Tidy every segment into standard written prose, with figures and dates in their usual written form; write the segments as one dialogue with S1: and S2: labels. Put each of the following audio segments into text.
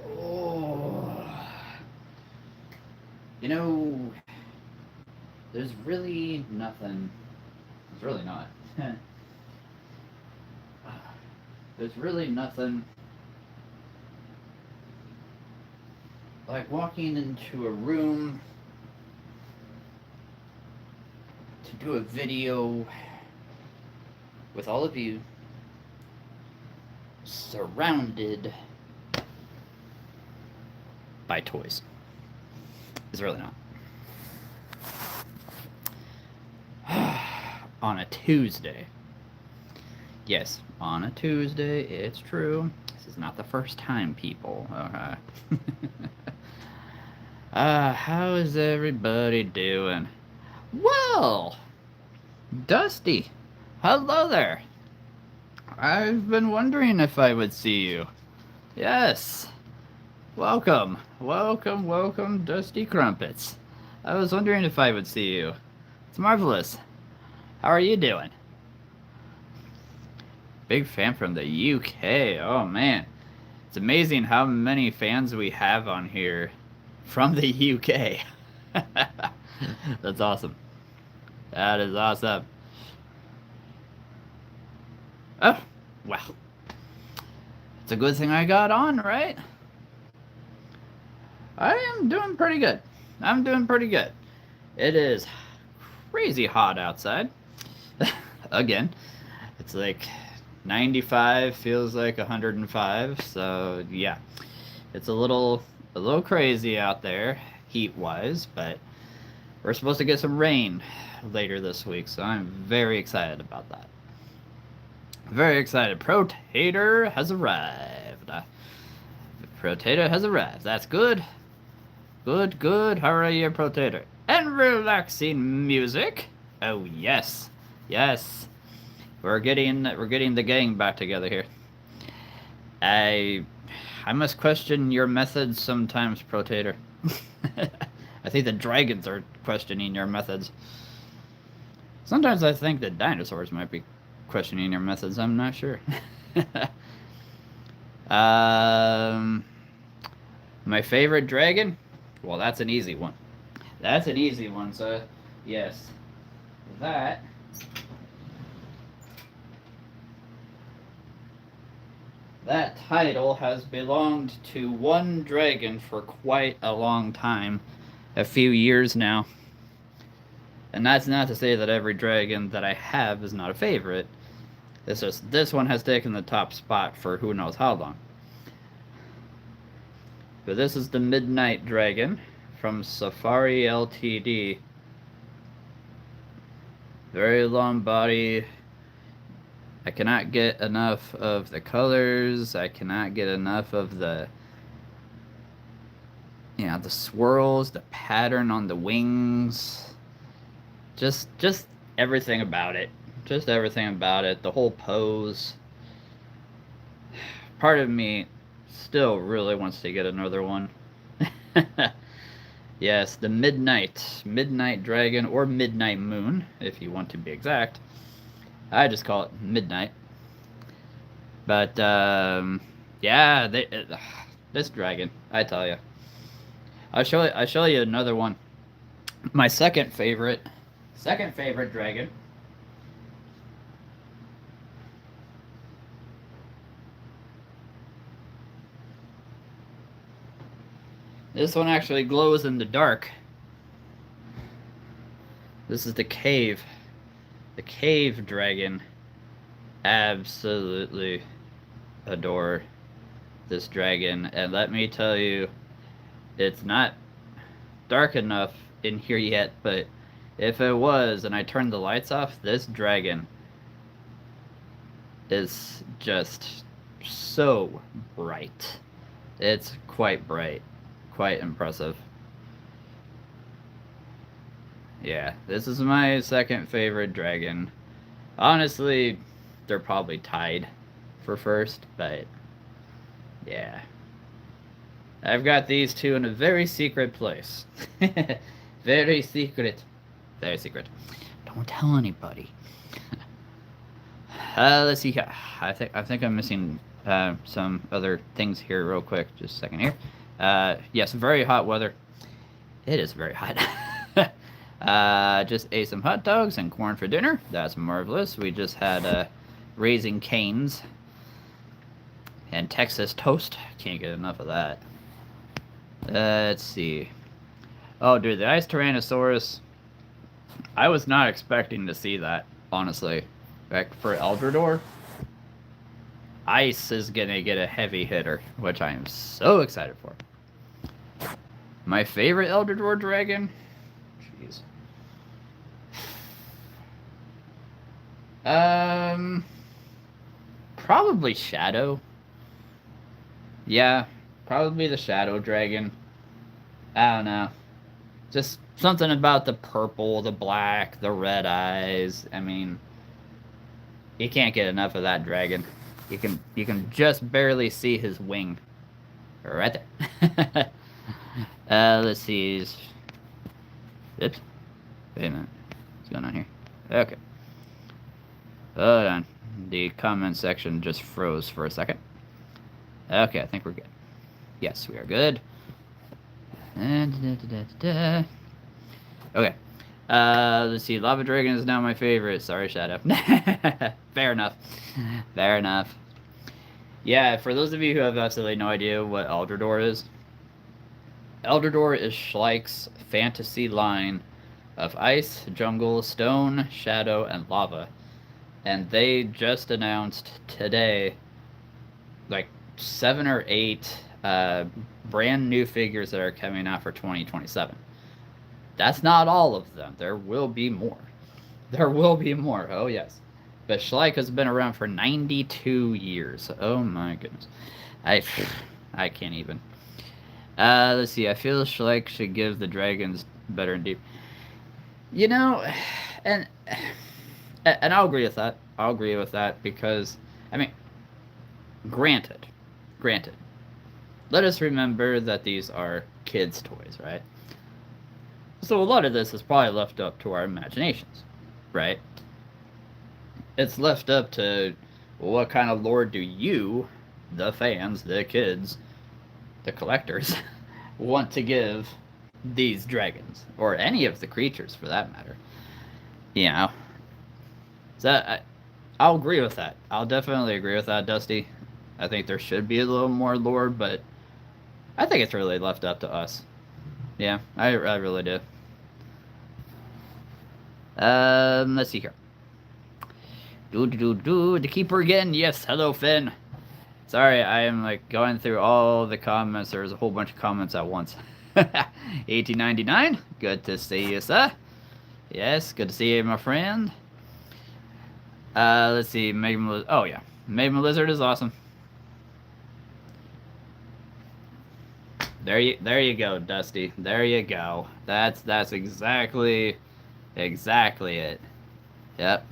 S1: Oh, you know, there's really nothing. There's really not. There's really nothing like walking into a room to do a video with all of you surrounded by toys. It's really not. On a Tuesday. Yes, on a Tuesday, it's true. This is not the first time, people. Okay. How is everybody doing? Well, Dusty, hello there. I've been wondering if I would see you. Yes. Welcome, welcome, welcome, Dusty Crumpets. I was wondering if I would see you. It's marvelous. How are you doing? Big fan from the UK. Oh man. It's amazing how many fans we have on here from the UK. That's awesome. That is awesome. Oh, well. It's a good thing I got on, right? I am doing pretty good. I'm doing pretty good. It is crazy hot outside. Again, it's like 95 feels like 105, so yeah. It's a little crazy out there heat-wise, but we're supposed to get some rain later this week, so I'm very excited about that. Very excited. Protator has arrived. Protator has arrived. That's good. Good, good. How are you, Protator? And relaxing music. Oh yes, yes. We're getting the gang back together here. I I must question your methods sometimes, Protator. I think the dragons are questioning your methods. Sometimes I think the dinosaurs might be questioning your methods. I'm not sure. um, my favorite dragon? Well, that's an easy one. That's an easy one, so yes. That that title has belonged to one dragon for quite a long time, a few years now. And that's not to say that every dragon that I have is not a favorite. It's just this one has taken the top spot for who knows how long. But this is the Midnight Dragon from Safari Ltd. Very long body. I cannot get enough of the colors. I cannot get enough of the the swirls, the pattern on the wings. Just everything about it. Just everything about it. The whole pose. Part of me still really wants to get another one. Yes, the Midnight Dragon, or Midnight Moon, if you want to be exact. I just call it Midnight. But yeah, this dragon, I tell you. I'll show you another one. My second favorite dragon. This one actually glows in the dark. This is the cave. The cave dragon. Absolutely adore this dragon. And let me tell you, it's not dark enough in here yet, but if it was and I turned the lights off, this dragon is just so bright. It's quite bright. Quite impressive. Yeah, this is my second favorite dragon. Honestly, they're probably tied for first, but yeah. I've got these two in a very secret place. Very secret. Very secret. Don't tell anybody. Let's see. I think I'm missing some other things here real quick. Just a second here. Yes, very hot weather. It is very hot. Just ate some hot dogs and corn for dinner. That's marvelous. We just had Raising Cane's and Texas toast. Can't get enough of that. Let's see. Oh, dude, the Ice Tyrannosaurus. I was not expecting to see that, honestly. Like, for Eldrador, Ice is gonna get a heavy hitter, which I am so excited for. My favorite Eldrador dragon? Jeez. Probably Shadow. Yeah, probably the Shadow Dragon. I don't know. Just something about the purple, the black, the red eyes. I mean, you can't get enough of that dragon. You can just barely see his wing. Right there. Let's see. Oops. Wait a minute. What's going on here? Okay. Hold on. The comment section just froze for a second. Okay, I think we're good. Yes, we are good. Okay. Let's see. Lava Dragon is now my favorite. Sorry, Shadow. Fair enough. Fair enough. Yeah, for those of you who have absolutely no idea what Eldrador is Schleich's fantasy line of ice, jungle, stone, shadow, and lava. And they just announced today, like 7 or 8 brand new figures that are coming out for 2027. That's not all of them. There will be more. There will be more. Oh, yes. But Schleich has been around for 92 years. Oh, my goodness. I can't even. Let's see. I feel Schleich should give the dragons better and deep. You know, and I'll agree with that. I'll agree with that because, I mean, granted, let us remember that these are kids' toys, right? So a lot of this is probably left up to our imaginations, right? It's left up to, well, what kind of lore do you, the fans, the kids, the collectors, want to give these dragons, or any of the creatures for that matter? You know? So I'll agree with that. I'll definitely agree with that, Dusty. I think there should be a little more lore, but I think it's really left up to us. Yeah, I really do. Let's see here. The Keeper again. Yes, hello, Finn. Sorry, I am like going through all the comments. There's a whole bunch of comments at once. 1899. Good to see you, sir. Yes, good to see you, my friend. Let's see. Oh yeah, Maven Lizard is awesome. There you go, Dusty. There you go. That's exactly it. Yep.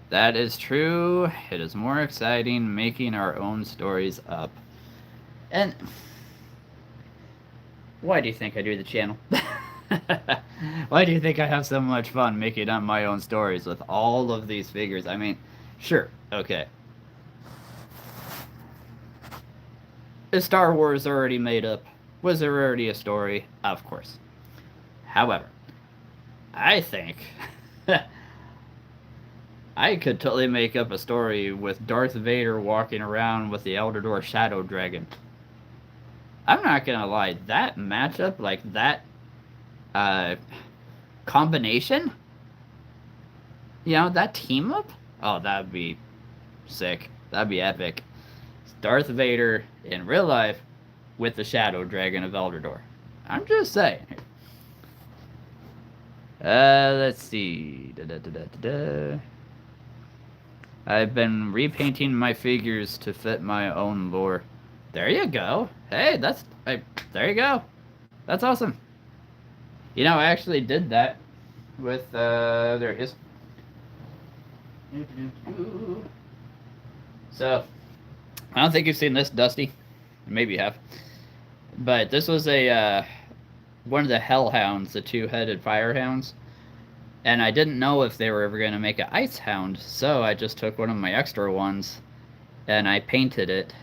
S1: That is true. It is more exciting making our own stories up. And why do you think I do the channel? Why do you think I have so much fun making up my own stories with all of these figures? I mean, sure, okay. Is Star Wars already made up? Was there already a story? Of course. However, I think I could totally make up a story with Darth Vader walking around with the Eldrador Shadow Dragon. I'm not gonna lie, that matchup, like that combination, you know, that team up, oh, that'd be sick. That'd be epic. Darth Vader in real life with the Shadow Dragon of Eldrador. I'm just saying. Let's see. I've been repainting my figures to fit my own lore. There you go. Hey, there you go. That's awesome. You know, I actually did that with, there it is. So, I don't think you've seen this, Dusty. Maybe you have. But this was one of the Hellhounds, the 2-headed Firehounds. And I didn't know if they were ever going to make an Ice Hound, so I just took one of my extra ones and I painted it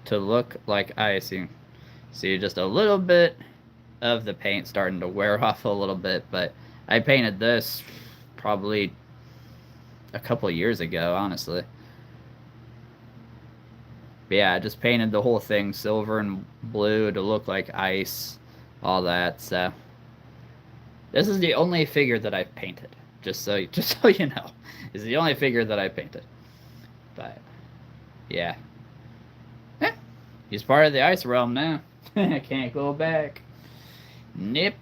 S1: to look like icing. See, just a little bit of the paint starting to wear off a little bit, but I painted this probably a couple years ago, honestly. But yeah, I just painted the whole thing silver and blue to look like ice, all that. So this is the only figure that I've painted. Just so you know, is the only figure that I painted. But yeah, he's part of the ice realm now. I can't go back. Nip.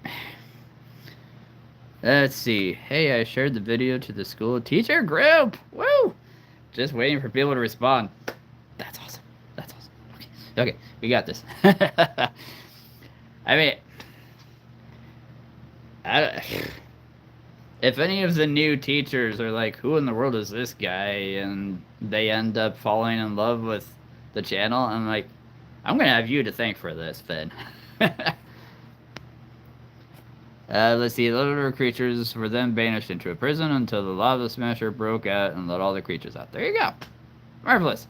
S1: Let's see. Hey, I shared the video to the school teacher group. Woo! Just waiting for people to respond. That's awesome. That's awesome. Okay, we got this. I mean, if any of the new teachers are like, who in the world is this guy? And they end up falling in love with the channel, I'm like, I'm going to have you to thank for this, Finn. Let's see. The little creatures were then banished into a prison until the lava smasher broke out and let all the creatures out. There you go. Marvelous.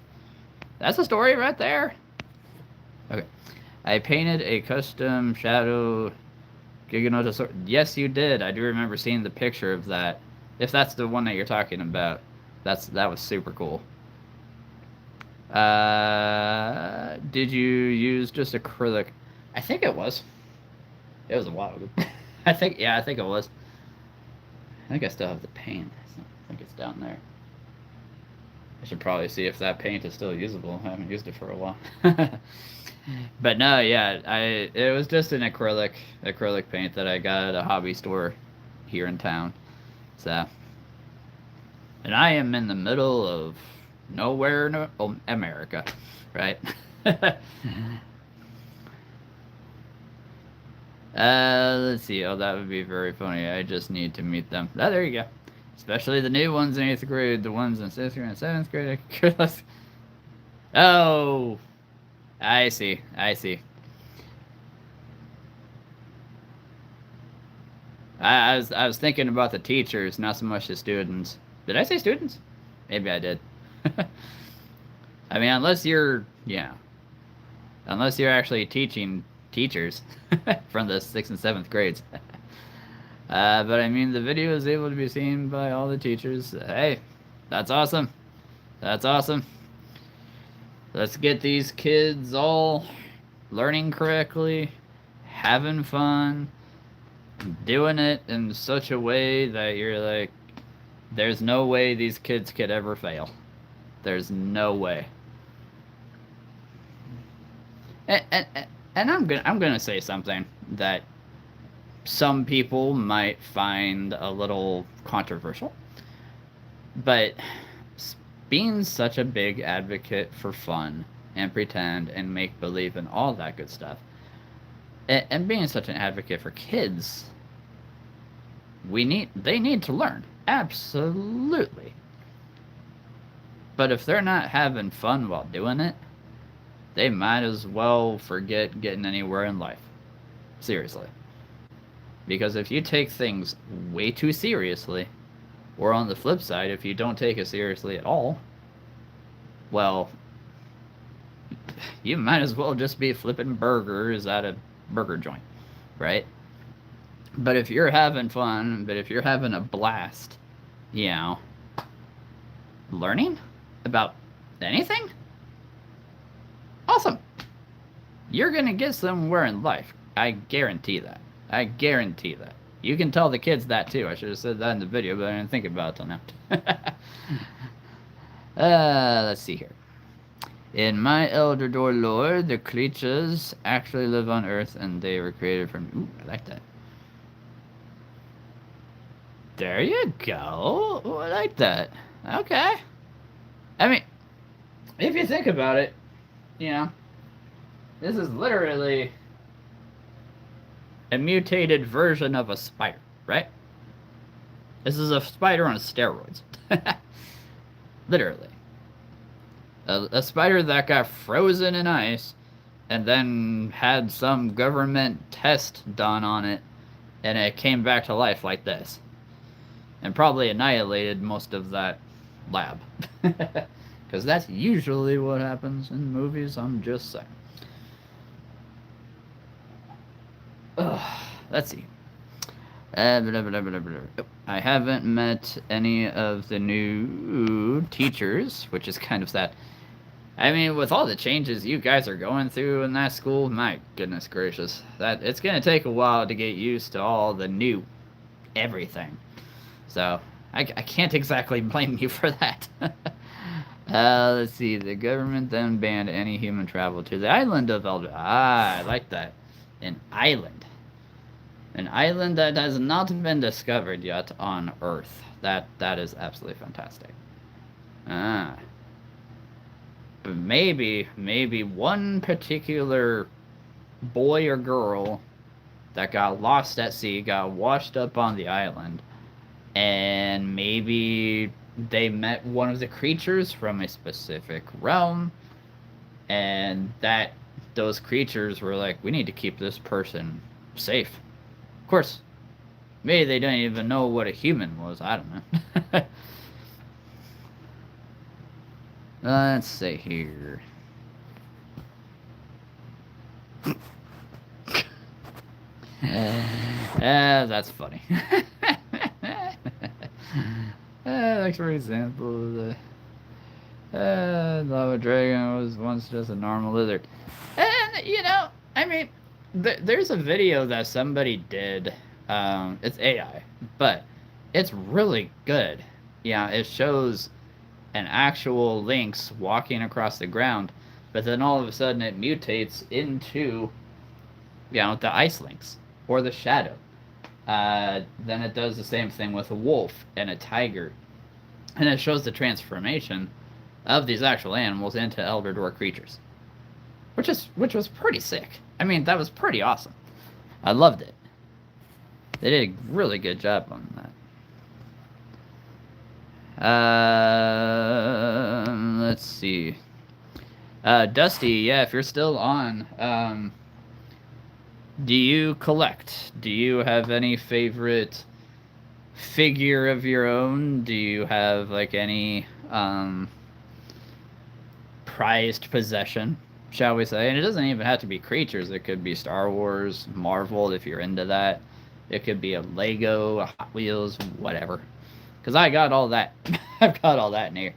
S1: That's a story right there. Okay. I painted a custom shadow Giganoto sword. Yes, you did. I do remember seeing the picture of that. If that's the one that you're talking about, that was super cool. Did you use just acrylic? I think it was. It was a while ago. I think it was. I think I still have the paint. I think it's down there. I should probably see if that paint is still usable. I haven't used it for a while. But no, yeah, it was just an acrylic paint that I got at a hobby store here in town. So, and I am in the middle of nowhere in America, right? Let's see. Oh, that would be very funny. I just need to meet them. Oh, there you go. Especially the new ones in 8th grade, the ones in 6th grade and 7th grade. Oh, I see. I was thinking about the teachers, not so much the students. Did I say students? Maybe I did. I mean, unless you're actually teaching teachers from the 6th and 7th grades. But I mean, the video is able to be seen by all the teachers. Hey, that's awesome. That's awesome. Let's get these kids all learning correctly, having fun, doing it in such a way that you're like, there's no way these kids could ever fail. There's no way. And I'm gonna say something that some people might find a little controversial, but being such a big advocate for fun and pretend and make believe and all that good stuff, and being such an advocate for kids, they need to learn, absolutely. But if they're not having fun while doing it, they might as well forget getting anywhere in life. Seriously. Because if you take things way too seriously, or on the flip side, if you don't take it seriously at all, well, you might as well just be flipping burgers at a burger joint, right? But if you're having fun, if you're having a blast, learning about anything, awesome. You're going to get somewhere in life. I guarantee that. I guarantee that. You can tell the kids that too. I should have said that in the video, but I didn't think about it till now. Let's see here. In my Eldrador lore, the creatures actually live on Earth and they were created from... Ooh, I like that. There you go. Ooh, I like that. Okay. I mean, if you think about it, this is literally a mutated version of a spider, right? This is a spider on steroids. Literally. A spider that got frozen in ice and then had some government test done on it and it came back to life like this. And probably annihilated most of that lab. Because that's usually what happens in movies, I'm just saying. Ugh, let's see. Blah, blah, blah, blah. I haven't met any of the new teachers, which is kind of sad. I mean, with all the changes you guys are going through in that school, my goodness gracious, that it's gonna take a while to get used to all the new everything. So I can't exactly blame you for that. Let's see. The government then banned any human travel to the island of Eldor. Ah, I like that. An island. An island that has not been discovered yet on Earth. That is absolutely fantastic. Ah. But maybe one particular boy or girl that got lost at sea got washed up on the island, and maybe they met one of the creatures from a specific realm, and that those creatures were like, we need to keep this person safe. Of course, maybe they didn't even know what a human was. I don't know. Let's see here. That's funny. Like for example, the lava dragon was once just a normal lizard. And, you know, I mean, there's a video that somebody did. It's AI, but it's really good. Yeah, it shows an actual lynx walking across the ground, but then all of a sudden it mutates into, you know, the ice lynx or the shadow. Then it does the same thing with a wolf and a tiger, and it shows the transformation of these actual animals into Elder Door creatures, which was pretty sick. I mean, that was pretty awesome. I loved it. They did a really good job on that. Let's see. Dusty, yeah, if you're still on, do you collect? Do you have any favorite figure of your own? Do you have like any prized possession, shall we say? And it doesn't even have to be creatures. It could be Star Wars, Marvel, if you're into that. It could be a Lego, a Hot Wheels, whatever. Because I got all that. I've got all that in here.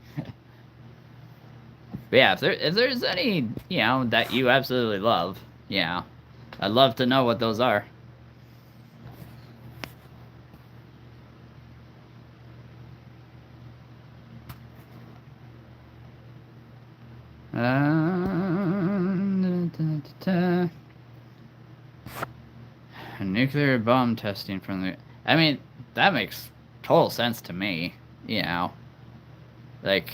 S1: But yeah, if there's any, you know, that you absolutely love, yeah, I'd love to know what those are. Nuclear bomb testing from the... I mean, that makes total sense to me, you know. Like...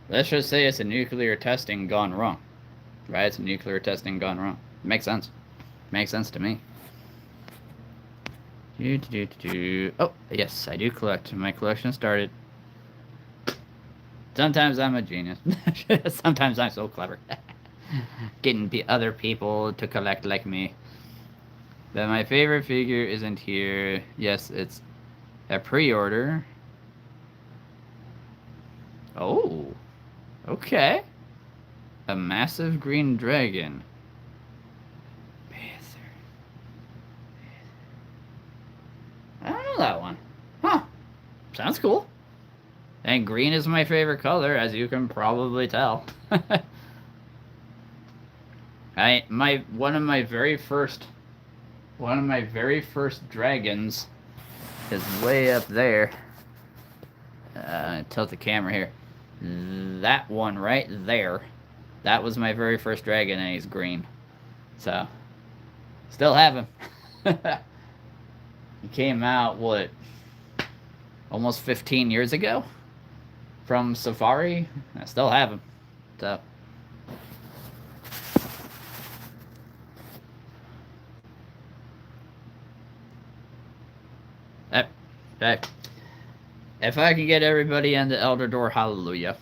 S1: Let's just say it's a nuclear testing gone wrong. Right? It's a nuclear testing gone wrong. Makes sense. Makes sense to me. Oh, yes, I do collect. My collection started. Sometimes I'm a genius. Sometimes I'm so clever. Getting other people to collect like me. But my favorite figure isn't here. Yes, it's a pre-order. Oh, okay. A massive green dragon. Panther. I don't know that one. Huh. Sounds cool. And green is my favorite color, as you can probably tell. One of my very first dragons is way up there. Tilt the camera here. That one right there. That was my very first dragon, and he's green. So, still have him. He came out, what, almost 15 years ago? From Safari. I still have him. So. If I can get everybody into Elder Door, hallelujah.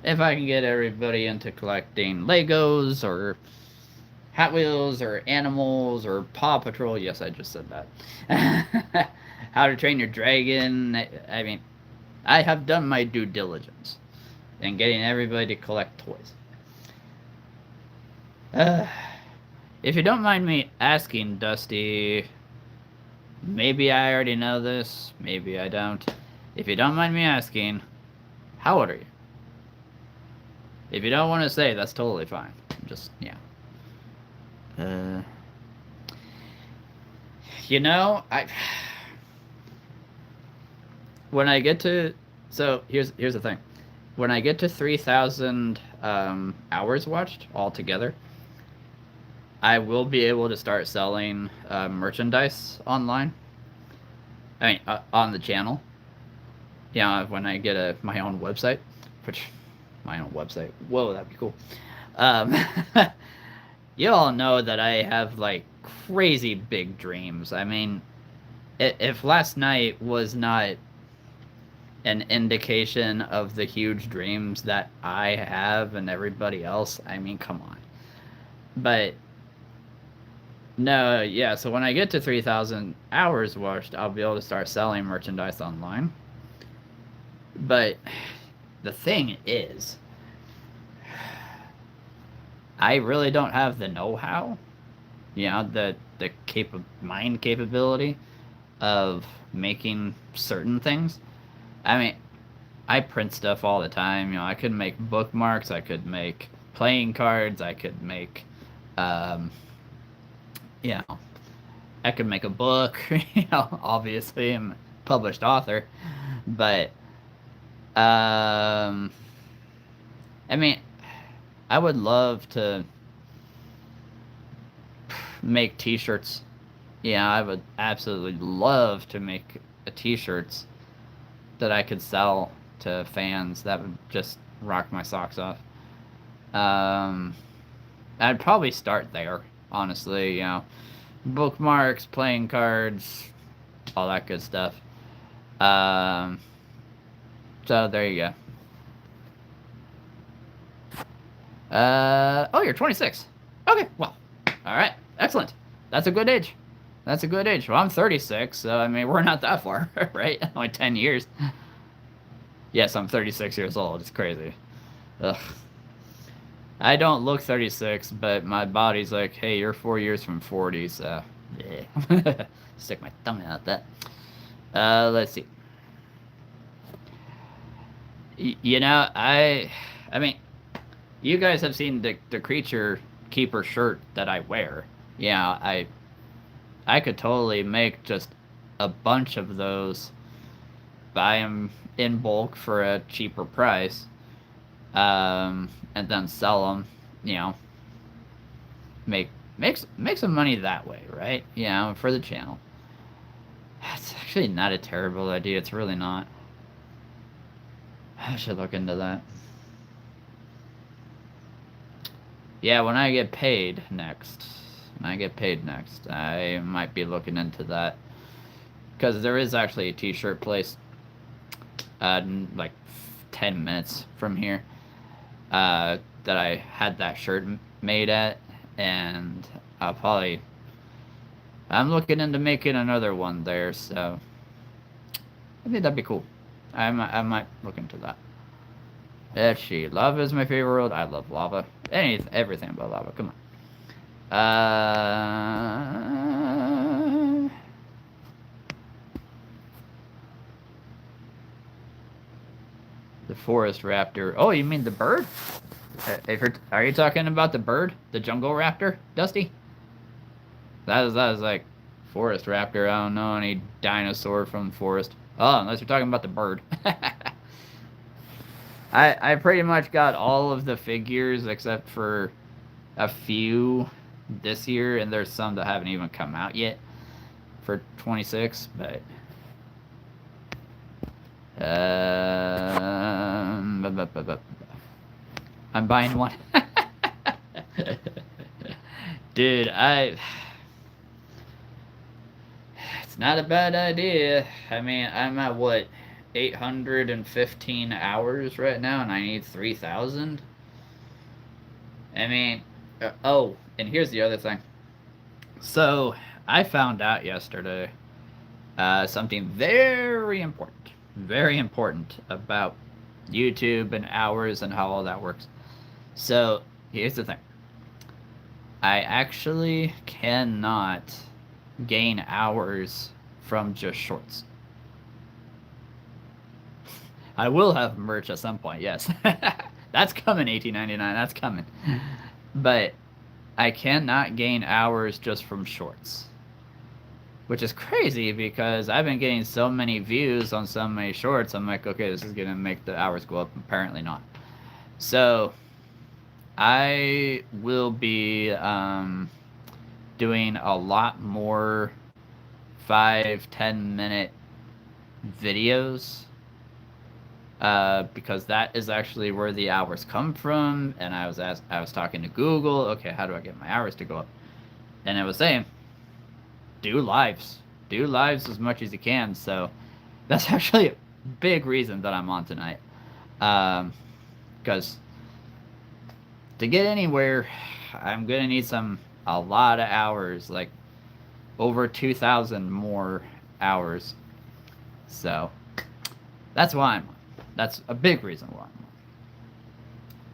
S1: If I can get everybody into collecting Legos or Hot Wheels or animals or Paw Patrol, yes, I just said that. How to Train Your Dragon. I mean, I have done my due diligence in getting everybody to collect toys. Uh, if you don't mind me asking, Dusty, maybe I already know this, maybe I don't. If you don't mind me asking, how old are you? If you don't want to say, that's totally fine. Just, yeah. You know, when I get to, so here's the thing. When I get to 3,000 hours watched altogether, I will be able to start selling merchandise online. I mean, on the channel. Yeah, when I get my own website, which my own website. Whoa, that'd be cool. Um, you all know that I have like crazy big dreams. I mean, if last night was not an indication of the huge dreams that I have and everybody else, I mean, come on. But no, yeah, so when I get to 3,000 hours watched, I'll be able to start selling merchandise online. But the thing is, I really don't have the know-how, the mind capability of making certain things. I mean, I print stuff all the time. I could make bookmarks. I could make playing cards. I could make, um, you know, I could make a book. Obviously, I'm a published author, but I mean, I would love to make T-shirts. Yeah, I would absolutely love to make T-shirts that I could sell to fans. That would just rock my socks off. Um, I'd probably start there, honestly. Bookmarks, playing cards, all that good stuff. Um, so there you go. Oh, you're 26. Okay, well, all right, excellent. That's a good age. That's a good age. Well, I'm 36, so I mean, we're not that far, right? Only 10 years. Yes, I'm 36 years old. It's crazy. Ugh. I don't look 36, but my body's like, hey, you're 4 years from 40, so yeah. Stick my thumb out that. Let's see. I mean, you guys have seen the creature keeper shirt that I wear. Yeah, I could totally make just a bunch of those, buy them in bulk for a cheaper price, and then sell them. You know, make some money that way, right? For the channel. It's actually not a terrible idea. It's really not. I should look into that. Yeah, when I get paid next, I might be looking into that. Because there is actually a t-shirt place, like 10 minutes from here, that I had that shirt made at, and I'm looking into making another one there, so I think that'd be cool. I might look into that. Let's see. Lava is my favorite world. I love lava. Everything about lava. Come on. The forest raptor. Oh, you mean the bird? Are you talking about the bird? The jungle raptor, Dusty? That is like forest raptor. I don't know any dinosaur from the forest. Oh, unless you're talking about the bird. I pretty much got all of the figures except for a few this year, and there's some that haven't even come out yet for 26, but I'm buying one. Dude, it's not a bad idea. I mean, I'm at what, 815 hours right now, and I need 3,000. I mean, oh, and here's the other thing. So I found out yesterday. something very important about YouTube and hours and how all that works. So here's the thing. I actually cannot gain hours from just shorts. I will have merch at some point, yes. That's coming, $18.99, that's coming. But I cannot gain hours just from shorts. Which is crazy because I've been getting so many views on so many shorts. I'm like, okay, this is going to make the hours go up. Apparently not. So I will be doing a lot more 5-10 minute videos because that is actually where the hours come from. And I was talking to Google, okay, how do I get my hours to go up? And it was saying, do lives as much as you can. So that's actually a big reason that I'm on tonight, because to get anywhere I'm gonna need a lot of hours, like over 2,000 more hours. So that's why I'm on. That's a big reason why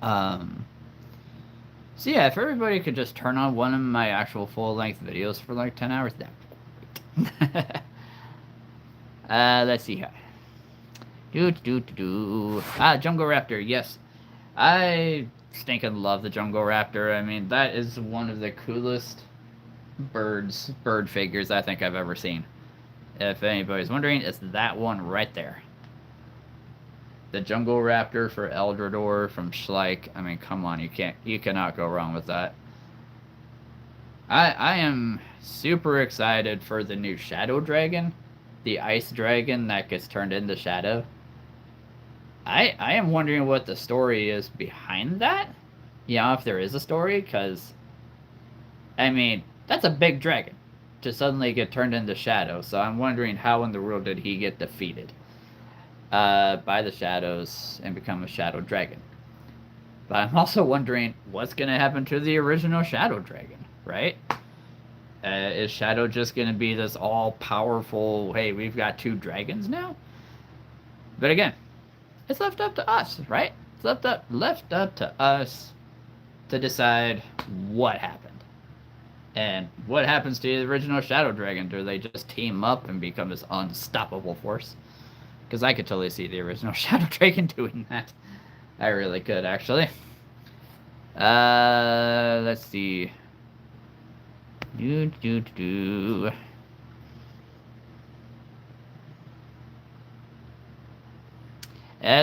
S1: I'm on. So yeah, if everybody could just turn on one of my actual full-length videos for like 10 hours, that would be great. Let's see here. Jungle Raptor, yes. I stinking love the Jungle Raptor. I mean, that is one of the coolest bird figures I think I've ever seen. If anybody's wondering, it's that one right there. The Jungle Raptor for Eldrador from Schleich. I mean, come on, you cannot go wrong with that. I am super excited for the new Shadow Dragon, the Ice Dragon that gets turned into Shadow. I am wondering what the story is behind that. You know, if there is a story, because I mean, that's a big dragon to suddenly get turned into Shadow. So I'm wondering how in the world did he get defeated by the shadows and become a Shadow Dragon. But I'm also wondering what's going to happen to the original Shadow Dragon, right? Is Shadow just going to be this all-powerful, hey, we've got 2 dragons now? But again, it's left up to us, right? It's left up to us to decide what happened. And what happens to the original Shadow Dragon? Do they just team up and become this unstoppable force? Because I could totally see the original Shadow Dragon doing that. I really could, actually. Let's see. And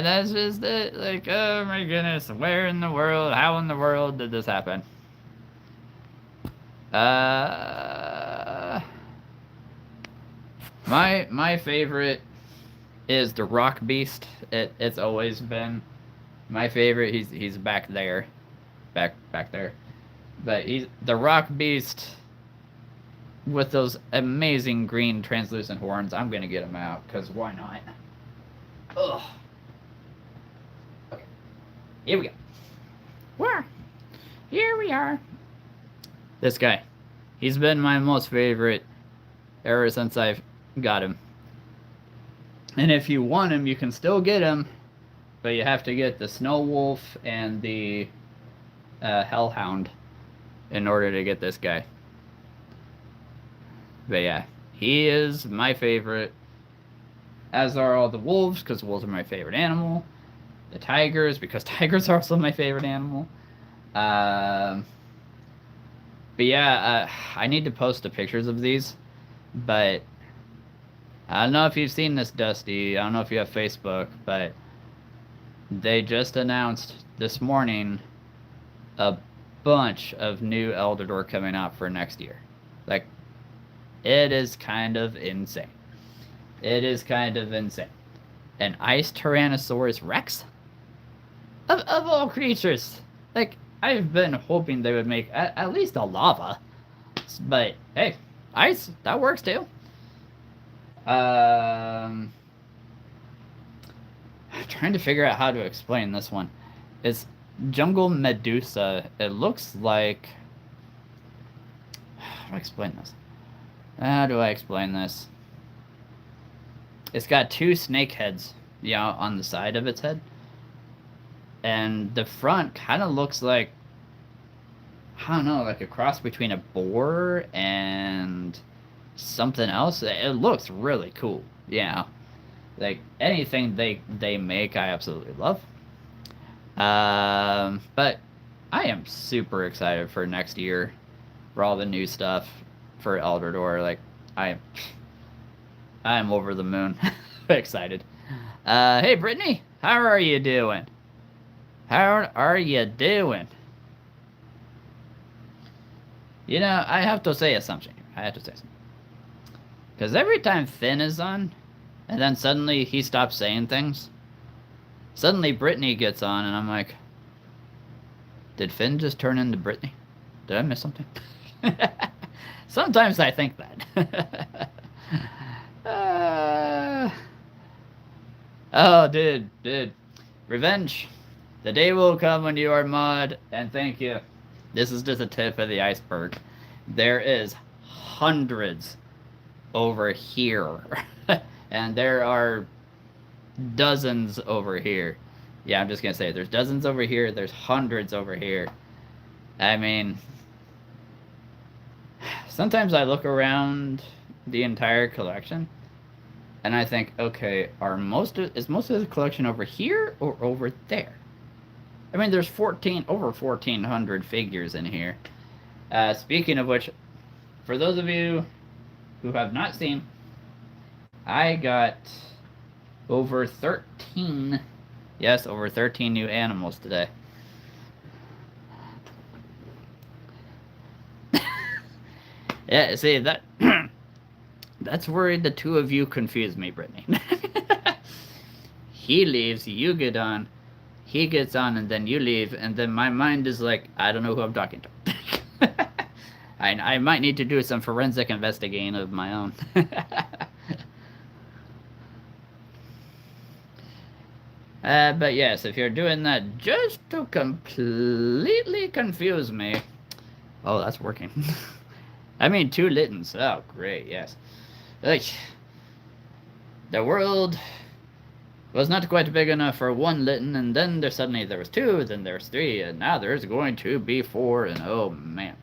S1: that's just it. Like, oh my goodness, where in the world, how in the world did this happen? My favorite is the Rock Beast. It's always been my favorite. He's back there. Back there. But he's the Rock Beast with those amazing green translucent horns. I'm gonna get him out, because why not? Ugh. Okay. Here we go. Where? Here we are. This guy. He's been my most favorite ever since I've got him. And if you want him, you can still get him, but you have to get the Snow Wolf and the Hellhound in order to get this guy. But yeah, he is my favorite, as are all the wolves, because wolves are my favorite animal. The tigers, because tigers are also my favorite animal. But yeah, I need to post the pictures of these, but I don't know if you've seen this, Dusty. I don't know if you have Facebook, but they just announced this morning a bunch of new Eldrador coming out for next year. Like, it is kind of insane. It is kind of insane. An Ice Tyrannosaurus Rex? Of all creatures. Like, I've been hoping they would make at least a lava. But, hey, ice, that works too. I'm trying to figure out how to explain this one. It's Jungle Medusa. It looks like... How do I explain this? How do I explain this? It's got two snake heads, on the side of its head. And the front kind of looks like, I don't know, like a cross between a boar and something else. It looks really cool. Like anything they make, I absolutely love. But I am super excited for next year, for all the new stuff for Elder Door. Like I am over the moon, excited. Hey Brittany, how are you doing? How are you doing? I have to say something. I have to say something. Because every time Finn is on, and then suddenly he stops saying things, suddenly Brittany gets on, and I'm like, did Finn just turn into Brittany? Did I miss something? Sometimes I think that. Oh, dude. Revenge. The day will come when you are mod, and thank you. This is just a tip of the iceberg. There is hundreds over here. And there are dozens over here. Yeah, I'm just gonna say, there's dozens over here, there's hundreds over here. I mean, sometimes I look around the entire collection, and I think, okay, is most of the collection over here or over there? I mean, there's over 1,400 figures in here. Speaking of which, for those of you who have not seen, I got over 13 new animals today. Yeah, see, that's where the two of you confuse me, Brittany. He leaves, you get on, he gets on, and then you leave, and then my mind is like, I don't know who I'm talking to. I might need to do some forensic investigating of my own. But yes, if you're doing that just to completely confuse me... Oh, that's working. I mean, 2 Littens. Oh, great, yes. Like, the world was not quite big enough for 1 Litten, and then there was 2, then there's 3, and now there's going to be 4, and oh man.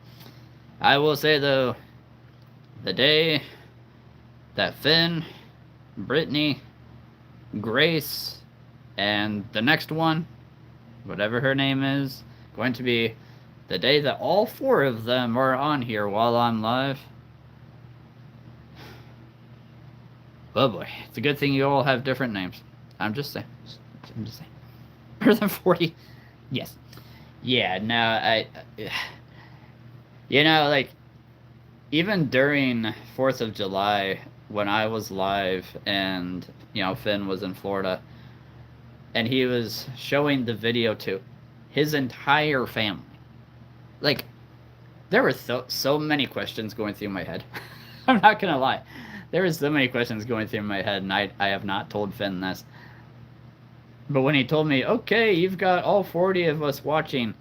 S1: I will say though, the day that Finn, Brittany, Grace, and the next one, whatever her name is, going to be the day that all 4 of them are on here while I'm live. Oh boy, it's a good thing you all have different names. I'm just saying. More than 40? Yes. Yeah, no, like, even during 4th of July, when I was live and, Finn was in Florida, and he was showing the video to his entire family. Like, there were so many questions going through my head. I'm not gonna lie. There were so many questions going through my head, and I have not told Finn this. But when he told me, okay, you've got all 40 of us watching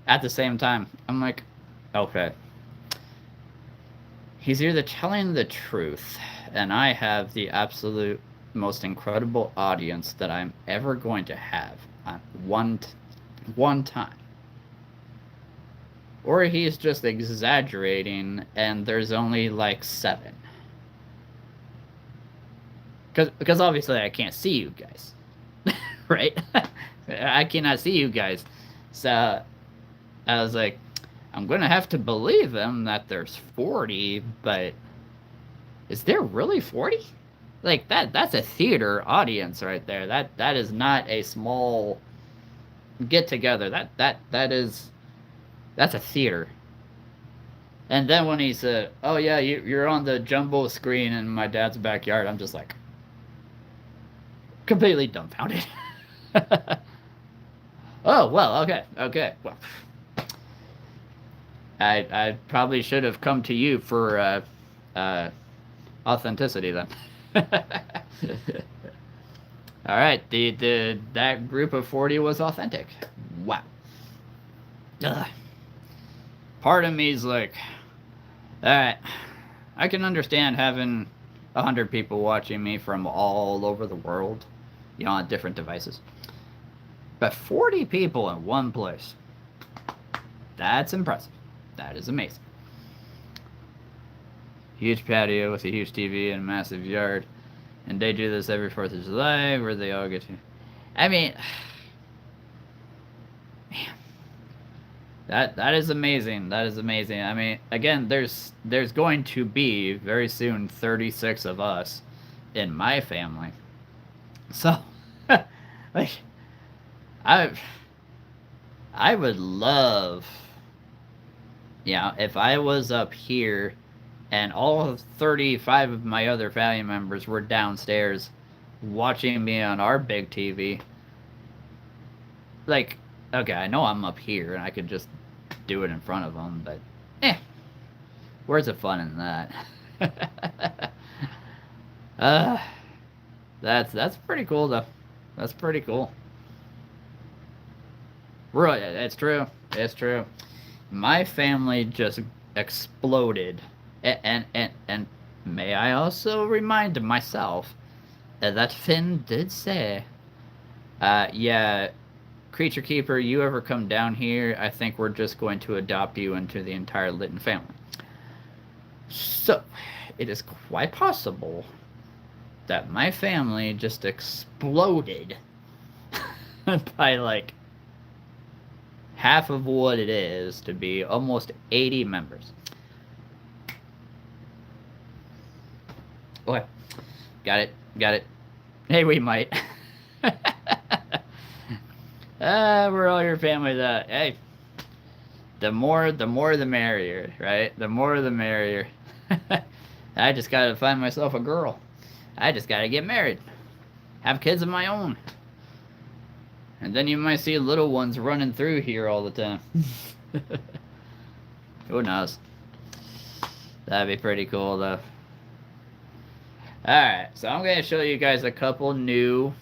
S1: at the same time, I'm like, okay. He's either telling the truth, and I have the absolute most incredible audience that I'm ever going to have on one time. Or he's just exaggerating, and there's only like 7. Because obviously I can't see you guys. Right? I cannot see you guys. So I was like, I'm going to have to believe him that there's 40, but is there really 40? Like, that's a theater audience right there. That is not a small get together. That's a theater. And then when he said, oh yeah, you're on the jumbo screen in my dad's backyard, I'm just like, completely dumbfounded. Oh, well, okay, well. I probably should have come to you for authenticity then. All right, that group of 40 was authentic. Wow. Ugh. Part of me is like, all right, I can understand having 100 people watching me from all over the world, on different devices. But 40 people in one place. That's impressive. That is amazing. Huge patio with a huge TV and a massive yard. And they do this every 4th of July where they all get to... I mean... Man. That is amazing. That is amazing. I mean, again, there's going to be, very soon, 36 of us in my family. So, like... I would love, if I was up here and all of 35 of my other family members were downstairs watching me on our big TV. Like, okay, I know I'm up here and I could just do it in front of them, but where's the fun in that? That's pretty cool though. That's pretty cool. Right, it's true. It's true. My family just exploded, and may I also remind myself that Finn did say, yeah, Creature Keeper, you ever come down here, I think we're just going to adopt you into the entire Litton family. So, it is quite possible that my family just exploded by like half of what it is to be almost 80 members. Okay. Got it. Hey, we might. We're all your family that, hey, the more the merrier, right? The more the merrier. I just gotta find myself a girl. I just gotta get married. Have kids of my own. And then you might see little ones running through here all the time. Who knows? That'd be pretty cool, though. Alright, so I'm going to show you guys a couple new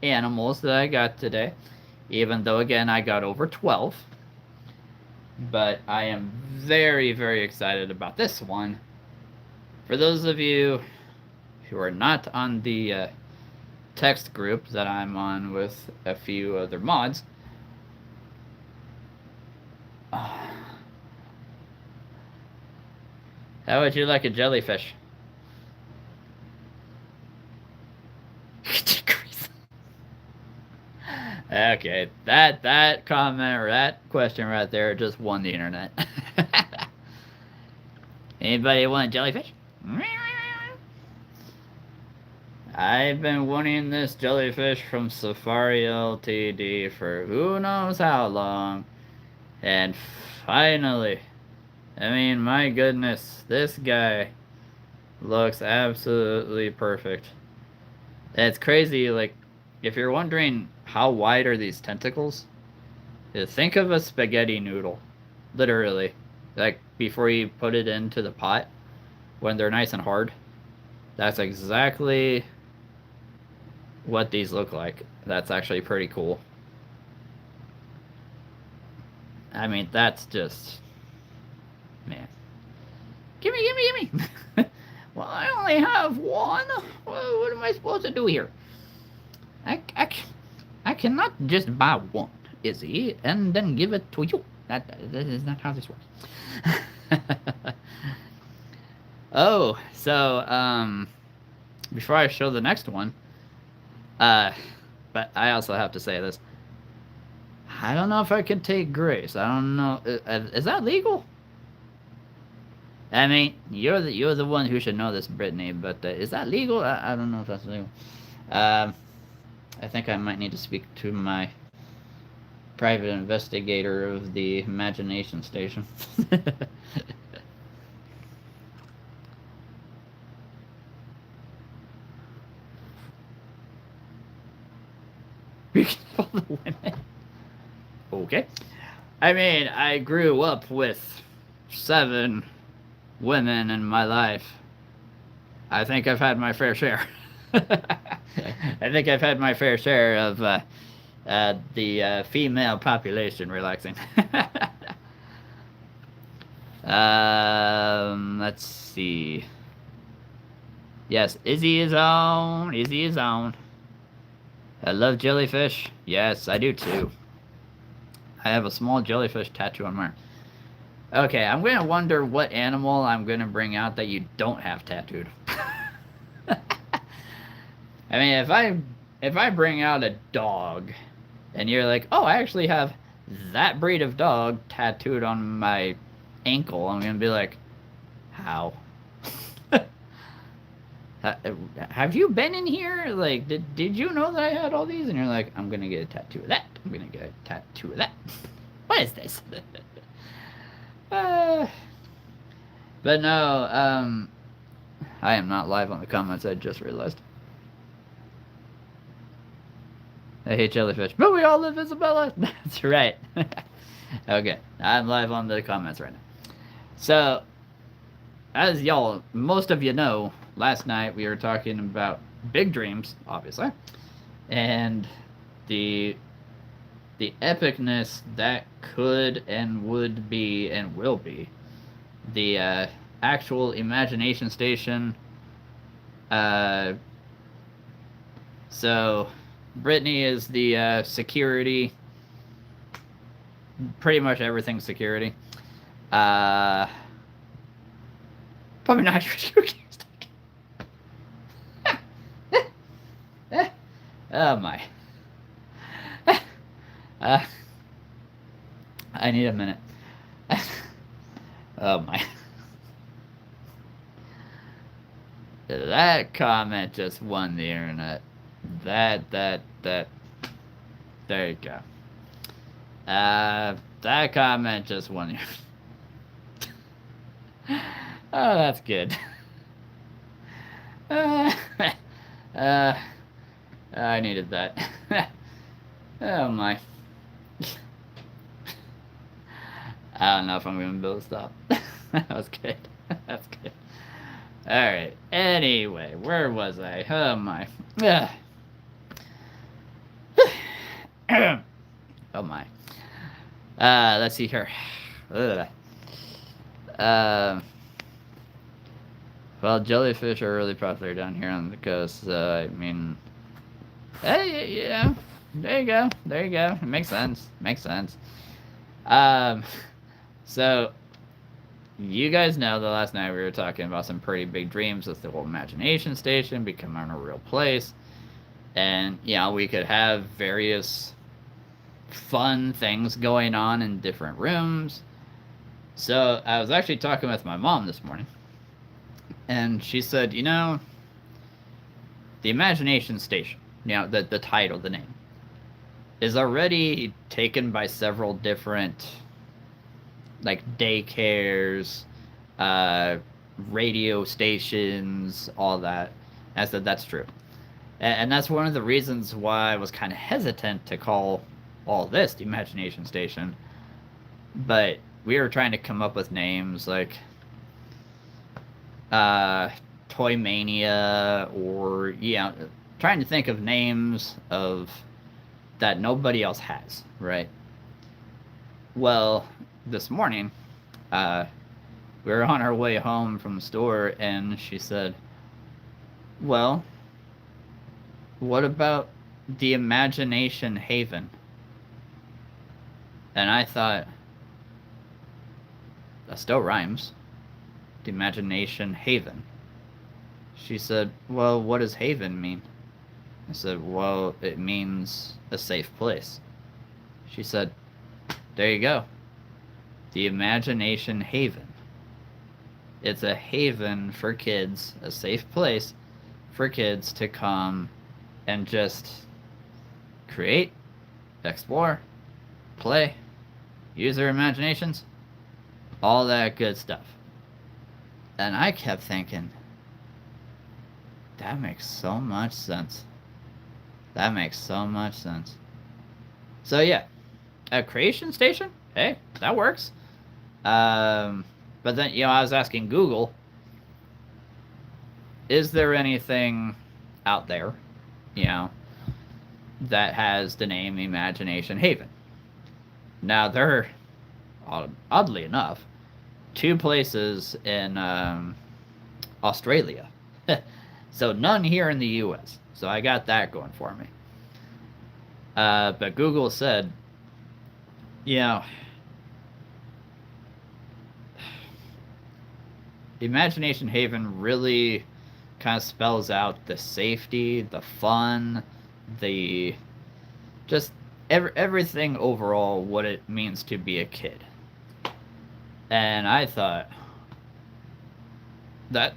S1: animals that I got today. Even though, again, I got over 12. But I am very, very excited about this one. For those of you who are not on the text group that I'm on with a few other mods. How would you like a jellyfish? Okay, that comment or that question right there just won the internet. Anybody want a jellyfish? I've been wanting this jellyfish from Safari Ltd for who knows how long. And finally, I mean, my goodness, this guy looks absolutely perfect. It's crazy, like, if you're wondering how wide are these tentacles, think of a spaghetti noodle, literally. Like, before you put it into the pot, when they're nice and hard. That's exactly what these look like. That's actually pretty cool. I mean, that's just... Man. Gimme! Well, I only have one. Well, what am I supposed to do here? I cannot just buy one, Izzy, and then give it to you. That is not how this works. Oh, so, before I show the next one, but I also have to say this. I don't know if I can take Grace. I don't know. Is that legal? I mean, you're the one who should know this, Brittany. But is that legal? I don't know if that's legal. I think I might need to speak to my private investigator of the Imagination Station. All the women. Okay. I mean, I grew up with 7 women in my life. I think I've had my fair share. I think I've had my fair share of the female population relaxing. Let's see. Yes, Izzy is on. Izzy is on. I love jellyfish. Yes, I do too. I have a small jellyfish tattoo on my arm. Okay, I'm gonna wonder what animal I'm gonna bring out that you don't have tattooed. I mean, if I bring out a dog, and you're like, oh, I actually have that breed of dog tattooed on my ankle, I'm gonna be like, how? Have you been in here? Like, did you know that I had all these? And you're like, I'm gonna get a tattoo of that. I'm gonna get a tattoo of that. What is this? uh, but no, I am not live on the comments. I just realized. I hate jellyfish, but we all live Isabella. That's right. Okay, I'm live on the comments right now. So, as y'all, most of you know, last night we were talking about big dreams, obviously, and the epicness that could and would be and will be the actual imagination station. So Brittany is the security, pretty much everything security. Probably not your Oh my. I need a minute. Oh my. That comment just won the internet. That. There you go. That comment just won the Oh, that's good. I needed that. Oh my. I don't know if I'm gonna be able to stop. That was good. That's good. Alright. Anyway, where was I? Oh my. Oh my. Let's see here. Well, jellyfish are really popular down here on the coast. I mean, hey, yeah, there you go, there you go. It makes sense. Makes sense. So you guys know that last night we were talking about some pretty big dreams with the whole imagination station becoming a real place, and we could have various fun things going on in different rooms. So I was actually talking with my mom this morning, and she said, the imagination station, the title, the name, is already taken by several different, like, daycares, radio stations, all that. And I said, that's true. And that's one of the reasons why I was kind of hesitant to call all this the imagination station. But we were trying to come up with names like Toy Mania, or trying to think of names of that nobody else has, right? Well, this morning, we were on our way home from the store, and she said, well, what about the Imagination Haven? And I thought, that still rhymes. The Imagination Haven. She said, well, what does haven mean? I said, well, it means a safe place. She said, there you go. The Imagination Haven. It's a haven for kids, a safe place for kids to come and just create, explore, play, use their imaginations, all that good stuff. And I kept thinking, that makes so much sense. That makes so much sense. So yeah, a creation station? Hey, that works. But then, I was asking Google, is there anything out there, that has the name Imagination Haven? Now, there are, oddly enough, two places in Australia So none here in the U.S. So I got that going for me. But Google said, you know, Imagination Haven really kind of spells out the safety, the fun, the just everything overall, what it means to be a kid. And I thought that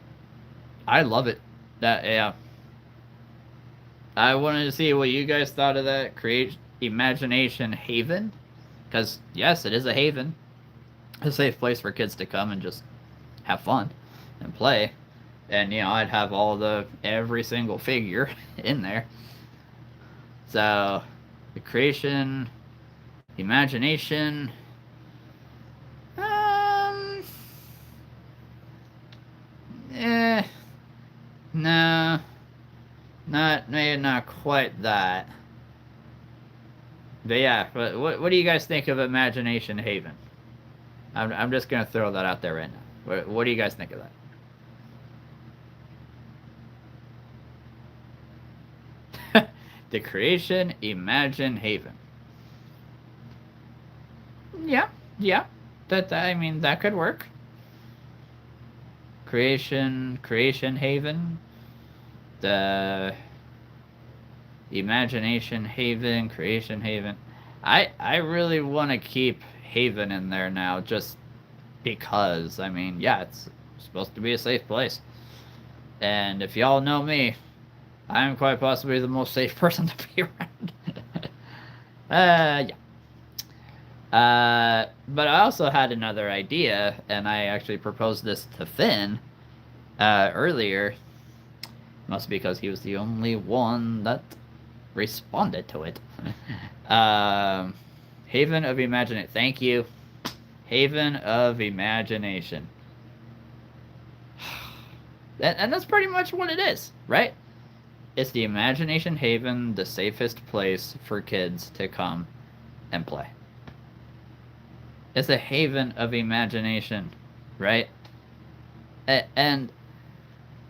S1: I love it. That yeah. I wanted to see what you guys thought of that. Create Imagination Haven, because yes, it is a haven, a safe place for kids to come and just have fun and play. And I'd have every single figure in there. So the creation, imagination, eh, no, maybe not quite that. But yeah, what do you guys think of Imagination Haven? I'm just gonna throw that out there right now. What do you guys think of that? The creation, Imagine Haven. Yeah, yeah. I mean, that could work. Creation Haven. The Imagination Haven, Creation Haven. I really want to keep Haven in there now, just because. I mean, yeah, it's supposed to be a safe place. And if y'all know me, I am quite possibly the most safe person to be around. Yeah. But I also had another idea, and I actually proposed this to Finn earlier. Must be because he was the only one that responded to it. Haven of Imagination. Thank you. Haven of Imagination. And that's pretty much what it is, right? It's the Imagination Haven, the safest place for kids to come and play. It's a haven of imagination, right? And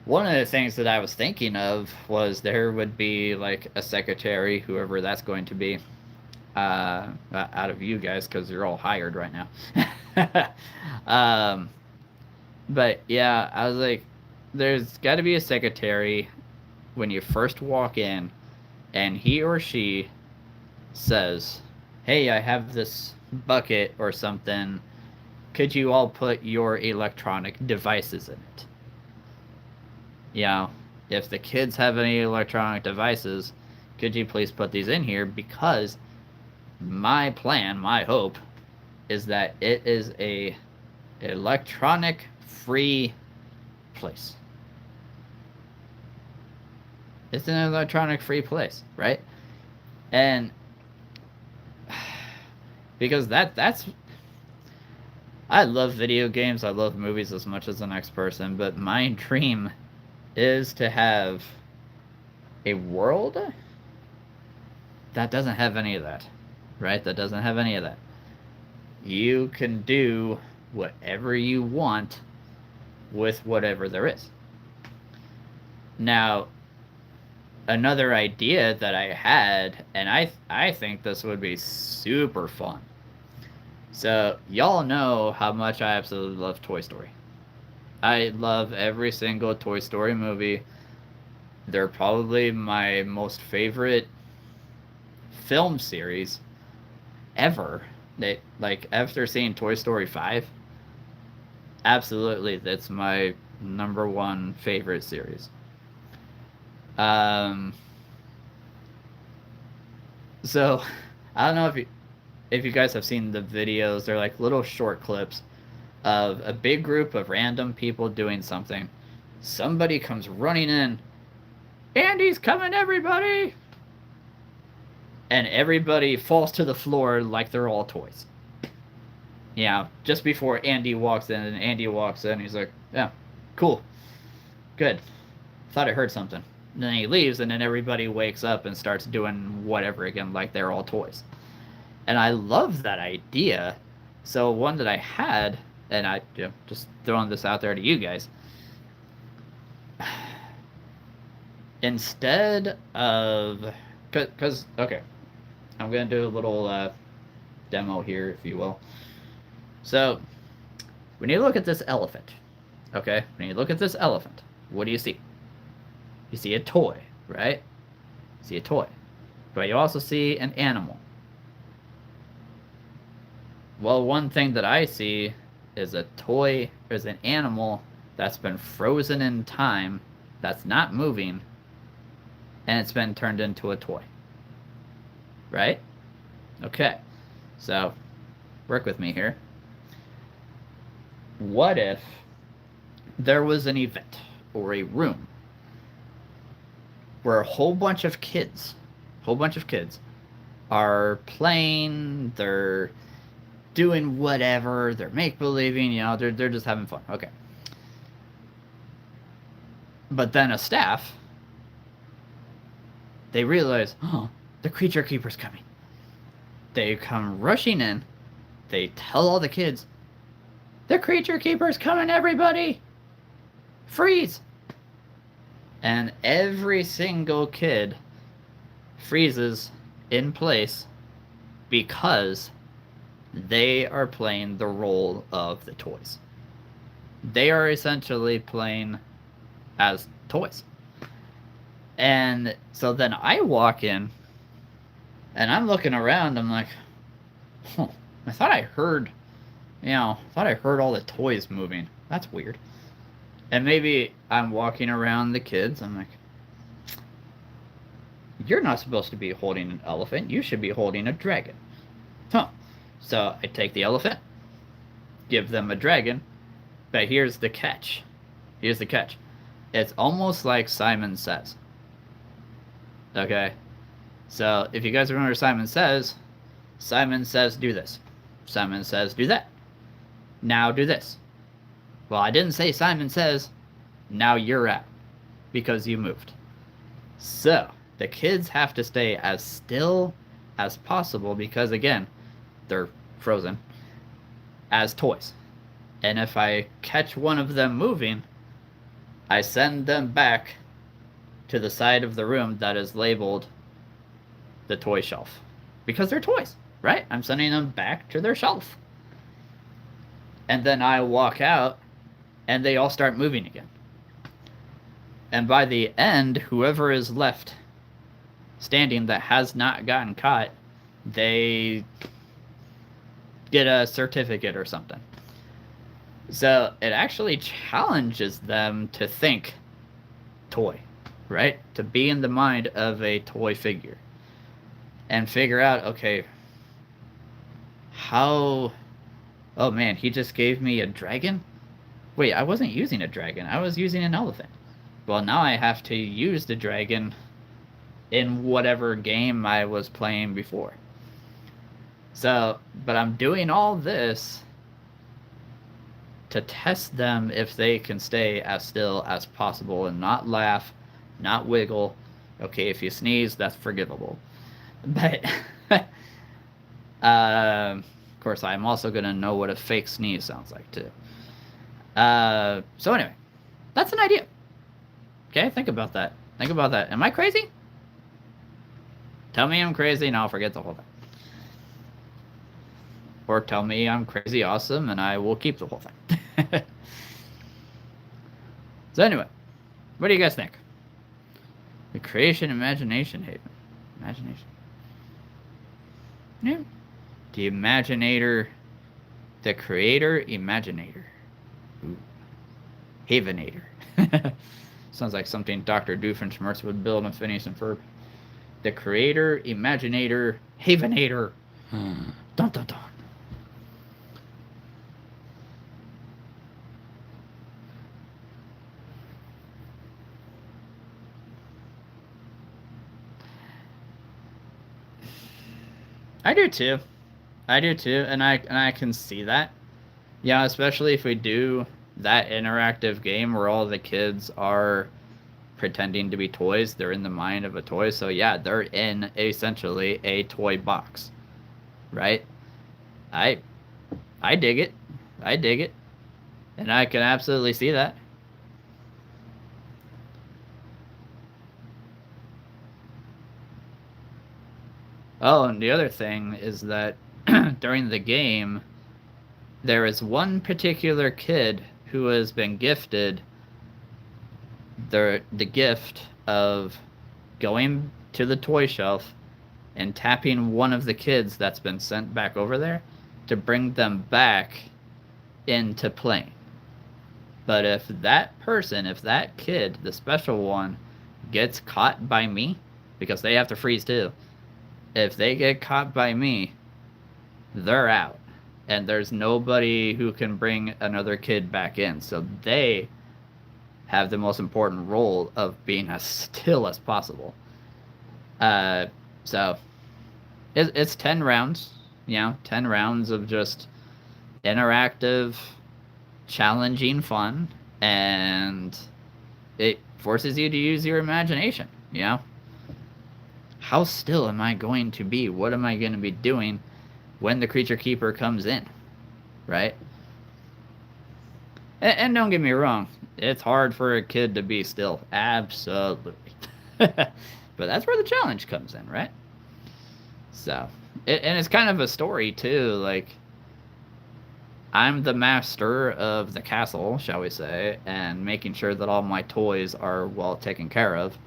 S1: one of the things that I was thinking of was there would be like a secretary, whoever that's going to be, out of you guys, because you're all hired right now. But yeah, I was like, there's got to be a secretary when you first walk in, and he or she says, hey, I have this bucket or something. Could you all put your electronic devices in it? If the kids have any electronic devices, could you please put these in here? Because my plan, my hope, is that it is a electronic free place. It's an electronic free place, right? And because that's I love video games, I love movies as much as the next person, but my dream is to have a world that doesn't have any of that, right? That doesn't have any of that. You can do whatever you want with whatever there is. Now, another idea that I had, and I think this would be super fun. So, y'all know how much I absolutely love Toy Story. I love every single Toy Story movie. They're probably my most favorite film series ever. After seeing Toy Story 5, absolutely, that's my number one favorite series. So I don't know if you guys have seen the videos. They're like little short clips of a big group of random people doing something. Somebody comes running in. Andy's coming, everybody! And everybody falls to the floor like they're all toys. Just before Andy walks in, and Andy walks in, he's like, yeah, cool, good. Thought I heard something. And then he leaves, and then everybody wakes up and starts doing whatever again, like they're all toys. And I love that idea. So one that I had, and I just throwing this out there to you guys. instead of, because okay, I'm gonna do a little demo here, if you will. So when you look at this elephant, okay, when you look at this elephant, what do you see? You see a toy, right? You see a toy, but you also see an animal. Well, one thing that I see is a toy, is an animal that's been frozen in time, that's not moving, and it's been turned into a toy. Right? Okay. So, work with me here. What if there was an event or a room where a whole bunch of kids are playing, they're doing whatever, they're make believing, they're just having fun. Okay. But then a staff, they realize, oh, the creature keeper's coming. They come rushing in. They tell all the kids, the creature keeper's coming, everybody! Freeze! And every single kid freezes in place because they are playing the role of the toys. They are essentially playing as toys. And so then I walk in and I'm looking around, I'm like, I thought I heard all the toys moving. That's weird. And maybe I'm walking around the kids, I'm like, you're not supposed to be holding an elephant, you should be holding a dragon. So I take the elephant, give them a dragon, but here's the catch. It's almost like Simon Says. Okay? So if you guys remember Simon Says do this. Simon says do that. Now do this. Well, I didn't say Simon Says, now you're out. Because you moved. So, the kids have to stay as still as possible because, again, they're frozen as toys. And if I catch one of them moving, I send them back to the side of the room that is labeled the toy shelf. Because they're toys, right? I'm sending them back to their shelf. And then I walk out, and they all start moving again. And by the end, whoever is left standing that has not gotten caught, they get a certificate or something. So it actually challenges them to think toy, right? To be in the mind of a toy figure. And figure out, okay, how... Oh man, he just gave me a dragon? Wait, I wasn't using a dragon. I was using an elephant. Well, now I have to use the dragon in whatever game I was playing before. So, but I'm doing all this to test them if they can stay as still as possible and not laugh, not wiggle. Okay, if you sneeze, that's forgivable. But, of course, I'm also going to know what a fake sneeze sounds like, too. So anyway, that's an idea. Okay, think about that. Am I crazy? Tell me I'm crazy and I'll forget the whole thing. Or tell me I'm crazy awesome and I will keep the whole thing. So anyway, what do you guys think? The creation imagination haven. Imagination. Yeah. The imaginator. The creator imaginator. Ooh. Havenator. Sounds like something Dr. Doofenshmirtz would build in Phineas and Ferb. The creator, imaginator, havenator. Dun dun dun. I do too, and I can see that. Yeah, especially if we do that interactive game where all the kids are pretending to be toys. They're in the mind of a toy. So yeah, they're in essentially a toy box. Right? I dig it. And I can absolutely see that. Oh, and the other thing is that during the game, there is one particular kid who has been gifted the gift of going to the toy shelf and tapping one of the kids that's been sent back over there to bring them back into playing. But if that person, if that kid, the special one, gets caught by me, because they have to freeze too, if they get caught by me, they're out. And there's nobody who can bring another kid back in. So they have the most important role of being as still as possible. So it's 10 rounds, 10 rounds of just interactive, challenging fun, and it forces you to use your imagination, How still am I going to be? What am I going to be doing when the creature keeper comes in, right? And don't get me wrong, it's hard for a kid to be still. Absolutely. But that's where the challenge comes in, right? So, and it's kind of a story, too. Like, I'm the master of the castle, shall we say, and making sure that all my toys are well taken care of.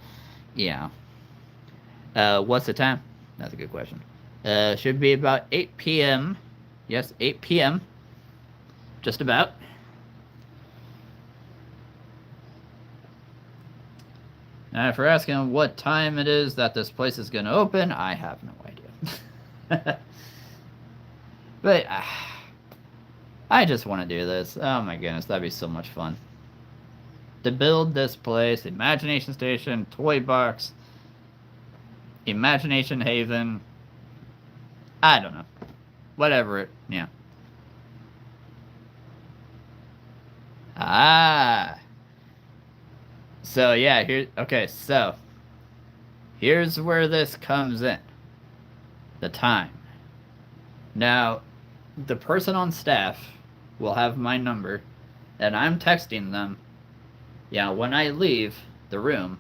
S1: Yeah. What's the time? That's a good question. Should be about 8 p.m. Yes, 8 p.m. Just about. Now, if you're asking what time it is that this place is going to open, I have no idea. But I just want to do this. Oh my goodness, that'd be so much fun. To build this place, Imagination Station, Toy Box, Imagination Haven. I don't know. Whatever it, yeah. So yeah, so here's where this comes in. The time. Now, the person on staff will have my number, and I'm texting them. When I leave the room,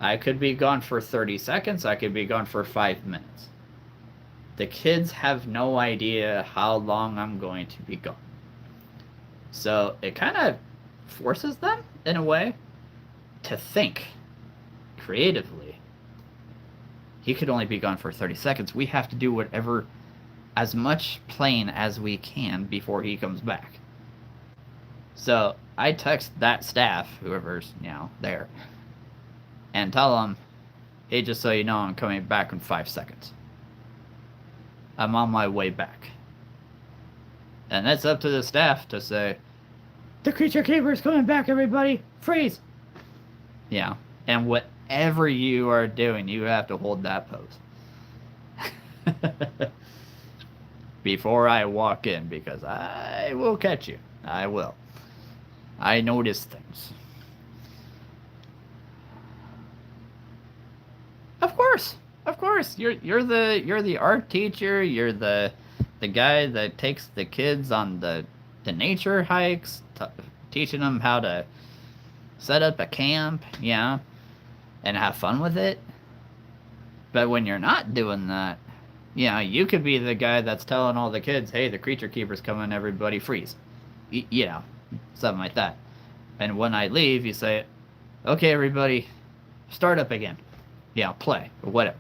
S1: I could be gone for 30 seconds, I could be gone for 5 minutes. The kids have no idea how long I'm going to be gone. So it kind of forces them, in a way, to think creatively. He could only be gone for 30 seconds. We have to do whatever, as much playing as we can before he comes back. So I text that staff, whoever's, there, and tell them, hey, just so you know, I'm coming back in 5 seconds. I'm on my way back. And it's up to the staff to say, the creature keeper's coming back, everybody! Freeze! And whatever you are doing, you have to hold that pose. Before I walk in, because I will catch you. I will. I notice things. Of course. You're the art teacher. You're the guy that takes the kids on the nature hikes, teaching them how to set up a camp, and have fun with it. But when you're not doing that, you could be the guy that's telling all the kids, hey, the creature keeper's coming, everybody freeze. Something like that. And when I leave, you say, okay, everybody, start up again. Play, or whatever.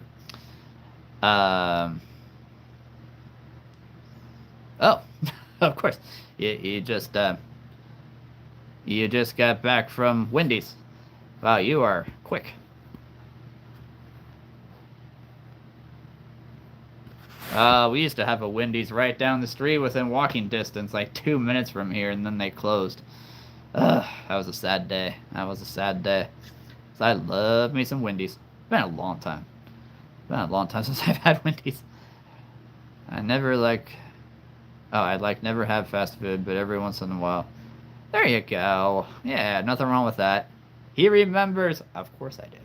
S1: Oh, of course. You just got back from Wendy's. Wow, you are quick. We used to have a Wendy's right down the street within walking distance, like 2 minutes from here, and then they closed. That was a sad day. So I love me some Wendy's. It's been a long time. Since I've had Wendy's. I never never have fast food, but every once in a while. There you go. Yeah, nothing wrong with that. He remembers. Of course I do.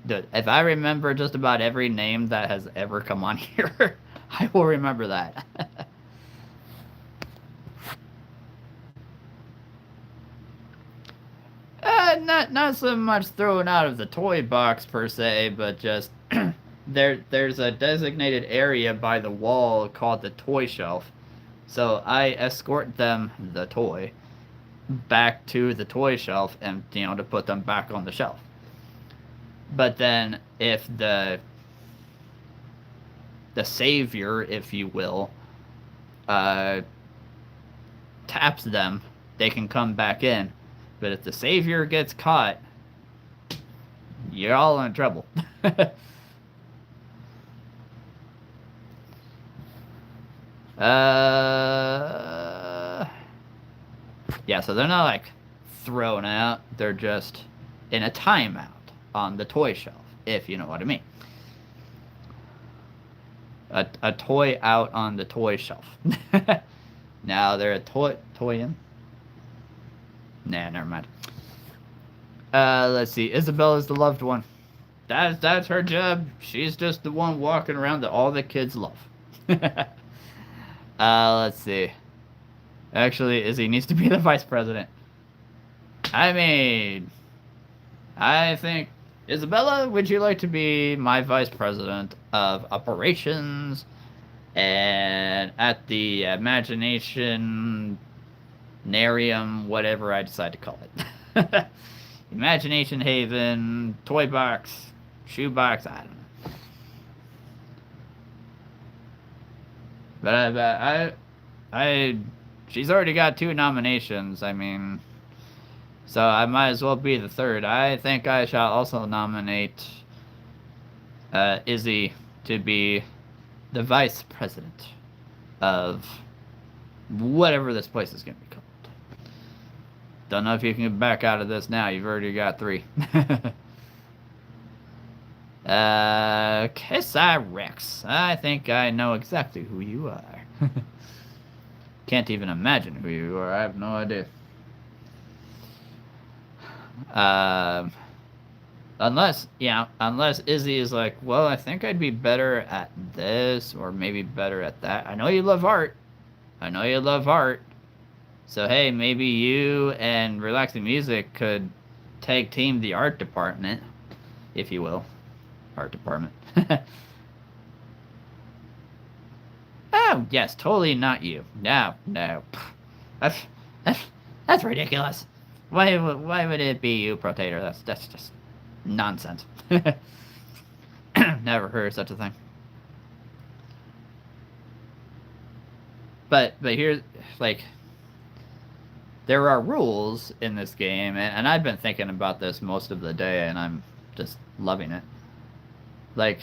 S1: Dude, if I remember just about every name that has ever come on here, I will remember that. Not so much thrown out of the toy box per se, but just there's a designated area by the wall called the toy shelf. So I escort them the toy back to the toy shelf and to put them back on the shelf. But then if the savior, if you will, taps them, they can come back in. But if the savior gets caught, you're all in trouble. Yeah, so they're not like thrown out, they're just in a timeout on the toy shelf, if you know what I mean. A toy out on the toy shelf. Now they're a toy in. Nah, never mind. Let's see. Isabella's the loved one. That's her job. She's just the one walking around that all the kids love. Let's see. Actually, Izzy needs to be the vice president. I mean, I think, Isabella, would you like to be my vice president of operations and at the Imagination Narium, whatever I decide to call it. Imagination Haven, Toy Box, Shoe Box, I don't know. But she's already got 2 nominations, I mean, so I might as well be the third. I think I shall also nominate Izzy to be the vice president of whatever this place is going to be called. Don't know if you can back out of this now. You've already got 3. Kesai Rex. I think I know exactly who you are. Can't even imagine who you are. I have no idea. Unless Izzy is like, well, I think I'd be better at this, or maybe better at that. I know you love art. So, hey, maybe you and Relaxing Music could tag team the art department, if you will. Art department. Oh, yes, totally not you. No. That's ridiculous. Why would it be you, Protator? That's just nonsense. Never heard of such a thing. But here's, like, there are rules in this game, and I've been thinking about this most of the day, and I'm just loving it. Like,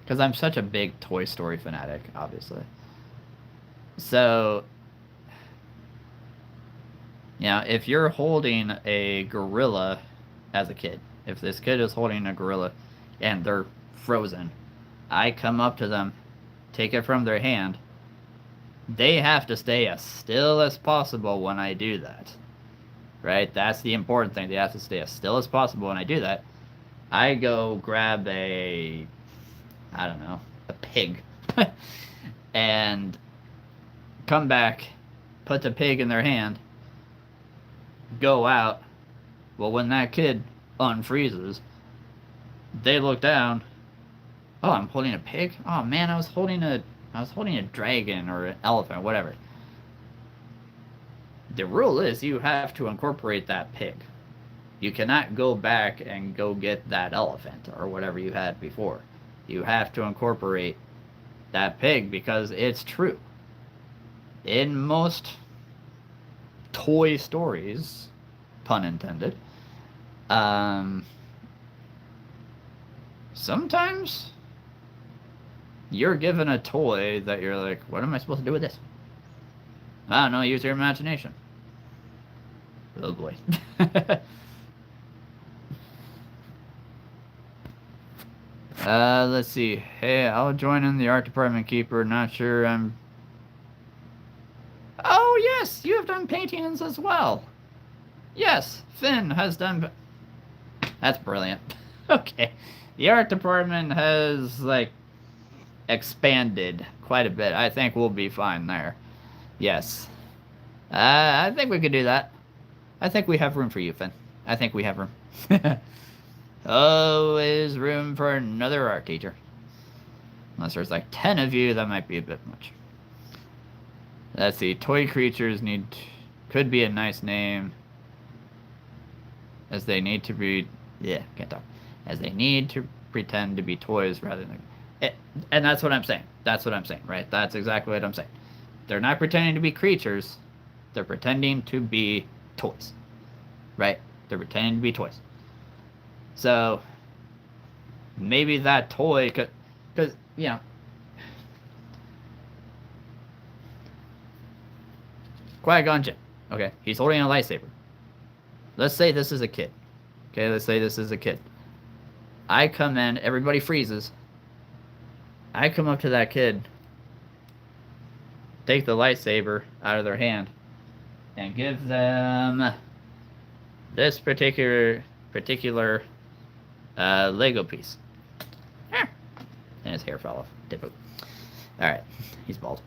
S1: because I'm such a big Toy Story fanatic, obviously. So, if you're holding a gorilla as a kid, if this kid is holding a gorilla and they're frozen, I come up to them, take it from their hand. They have to stay as still as possible when I do that. Right? That's the important thing. They have to stay as still as possible when I do that. I go grab a pig. And come back, put the pig in their hand, go out. Well, when that kid unfreezes, they look down. Oh, I'm holding a pig? Oh man, I was holding a dragon or an elephant, whatever. The rule is you have to incorporate that pig. You cannot go back and go get that elephant or whatever you had before. You have to incorporate that pig because it's true. In most Toy Stories, pun intended, sometimes you're given a toy that you're like, what am I supposed to do with this? I don't know, use your imagination. Oh boy. Let's see. Hey, I'll join in the art department, Keeper. Not sure I'm... Oh, yes! You have done paintings as well. Yes, Finn has done... That's brilliant. Okay. The art department has, like, expanded quite a bit. I think we'll be fine there. Yes. I think we could do that. I think we have room for you, Finn. I think we have room. Always room for another art teacher. Unless there's like 10 of you, that might be a bit much. Let's see. Toy creatures could be a nice name. As they need to be... Yeah, can't talk. As they need to pretend to be toys rather than... And that's what I'm saying. That's what I'm saying, right? That's exactly what I'm saying. They're not pretending to be creatures. They're pretending to be toys. Right? They're pretending to be toys. So, maybe that toy could... Because, you know... Qui-Gon Jinn. Okay, he's holding a lightsaber. Let's say this is a kid. Okay, let's say this is a kid. I come in, everybody freezes. I come up to that kid, take the lightsaber out of their hand, and give them this particular Lego piece. And his hair fell off. Typical. Alright, he's bald.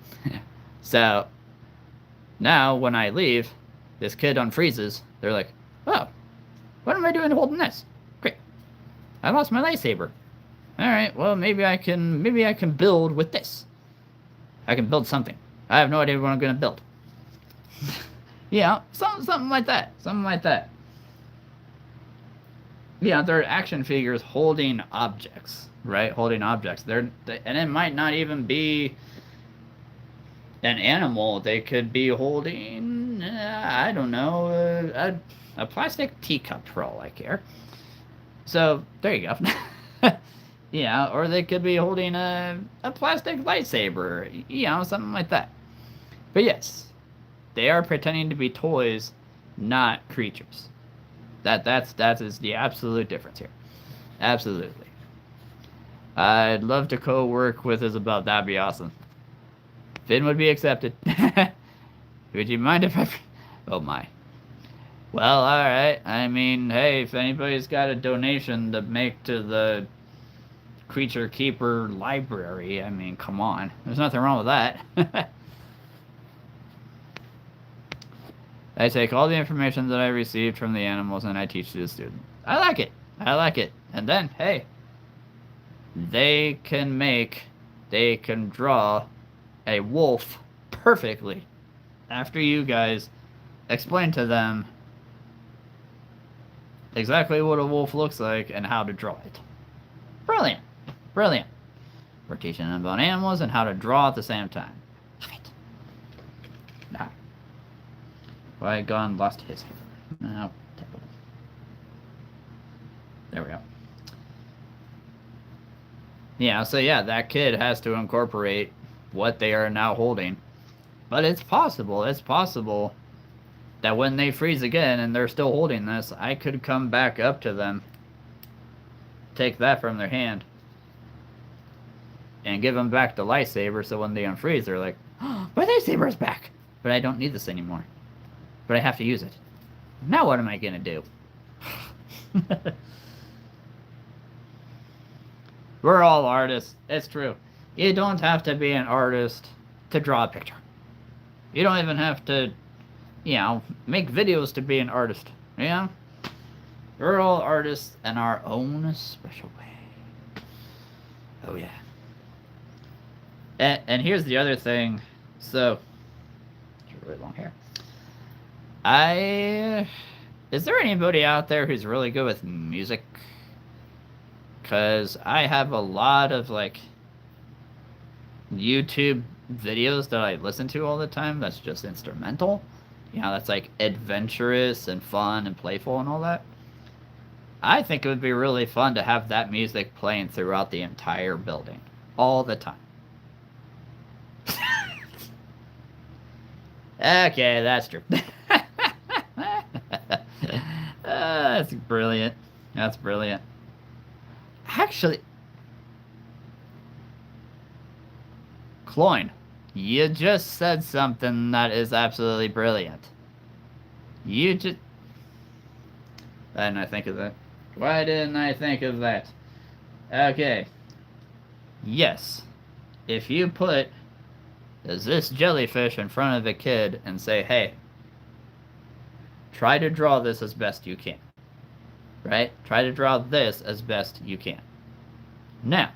S1: So, now when I leave, this kid unfreezes. They're like, oh, what am I doing holding this? Great. I lost my lightsaber. Alright, well, maybe I can build with this. I can build something. I have no idea what I'm going to build. Yeah, something like that. Something like that. Yeah, they're action figures holding objects, right? Holding objects. And it might not even be an animal. They could be holding, I don't know, a plastic teacup for all I care. So, there you go. Yeah, or they could be holding a plastic lightsaber, you know, something like that. But yes, they are pretending to be toys, not creatures. That is the absolute difference here. Absolutely. I'd love to co-work with Isabel. That'd be awesome. Finn would be accepted. Would you mind if I... Oh my. Well, alright. I mean, hey, if anybody's got a donation to make to the Creature Keeper library, I mean, come on. There's nothing wrong with that. I take all the information that I received from the animals and I teach to the student. I like it. I like it. And then, hey, they can draw a wolf perfectly after you guys explain to them exactly what a wolf looks like and how to draw it. Brilliant. Brilliant. We're teaching them about animals and how to draw at the same time. Love it. Now, Qui-Gon lost his hair. Now, there we go. Yeah, so yeah, that kid has to incorporate what they are now holding. But it's possible that when they freeze again and they're still holding this, I could come back up to them, take that from their hand, and give them back the lightsaber, so when they unfreeze, they're like, oh, my lightsaber is back! But I don't need this anymore. But I have to use it. Now what am I gonna do? We're all artists. It's true. You don't have to be an artist to draw a picture. You don't even have to, you know, make videos to be an artist. You know? We're all artists in our own special way. Oh, yeah. And here's the other thing. So, really long hair. Is there anybody out there who's really good with music? Because I have a lot of, like, YouTube videos that I listen to all the time that's just instrumental. You know, that's, like, adventurous and fun and playful and all that. I think it would be really fun to have that music playing throughout the entire building. All the time. Okay, that's true. That's brilliant. That's brilliant. Actually, Cloyne, you just said something that is absolutely brilliant. You just... Why didn't I think of that? Why didn't I think of that? Okay. Yes. If you put this jellyfish in front of a kid and say, hey, try to draw this as best you can. right? Try to draw this as best you can. Now,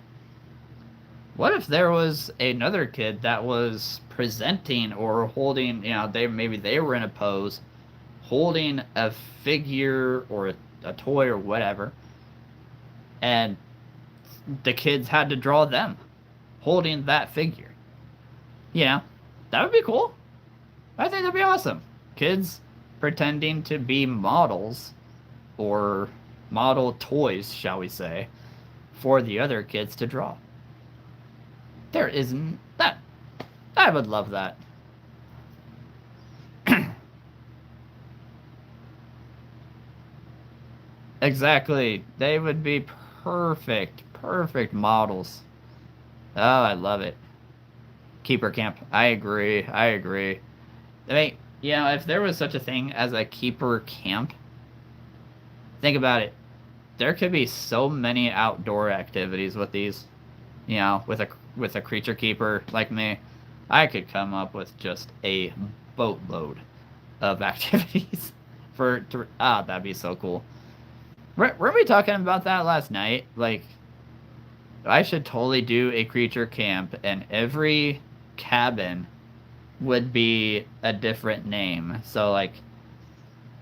S1: what if there was another kid that was presenting or holding, maybe they were in a pose, holding a figure or a toy or whatever, and the kids had to draw them holding that figure. That would be cool. I think that'd be awesome. Kids pretending to be models or model toys, shall we say, for the other kids to draw. There isn't that. I would love that. Exactly. They would be perfect models. Oh, I love it. Keeper camp. I agree. I mean, if there was such a thing as a keeper camp, think about it. There could be so many outdoor activities with these. With a creature keeper like me, I could come up with just a boatload of activities that'd be so cool. Were we talking about that last night? Like, I should totally do a creature camp, and every cabin would be a different name. So, like,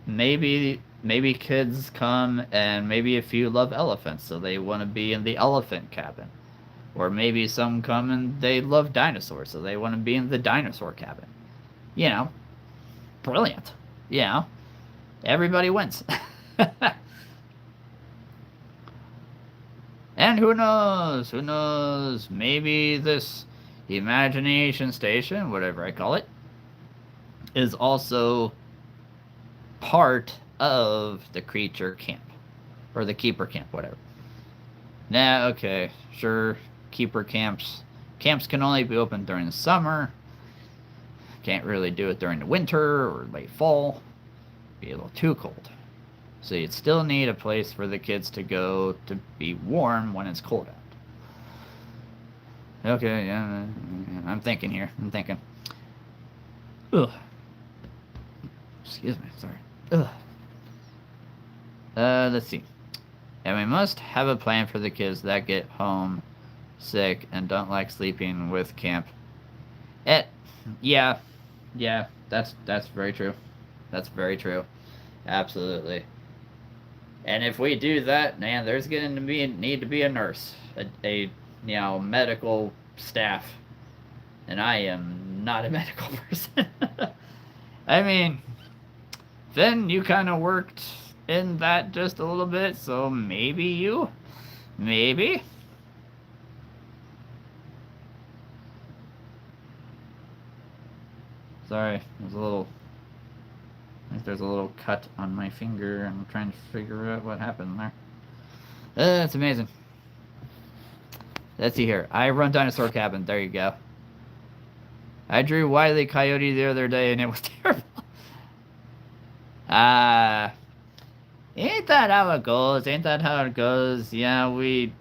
S1: maybe kids come, and maybe a few love elephants, so they want to be in the elephant cabin. Or maybe some come and they love dinosaurs, so they want to be in the dinosaur cabin. Brilliant. Everybody wins. And who knows, maybe this imagination station, whatever I call it, is also part of the creature camp. Or the keeper camp, whatever. Nah, okay, sure, keeper camps can only be open during the summer. Can't really do it during the winter or late fall. Be a little too cold. So you'd still need a place for the kids to go to be warm when it's cold out. Okay, yeah, I'm thinking here. Ugh. Excuse me, sorry. Ugh. Let's see. And we must have a plan for the kids that get home sick and don't like sleeping with camp. Yeah, that's very true. That's very true. Absolutely. And if we do that, man, there's going to need to be a nurse, a medical staff, and I am not a medical person. I mean, Finn, you kind of worked in that just a little bit, so maybe. Sorry, there's a little cut on my finger. I'm trying to figure out what happened there. That's amazing. Let's see here. I run Dinosaur Cabin. There you go. I drew Wile E. Coyote the other day, and it was terrible. Ain't that how it goes? Yeah, we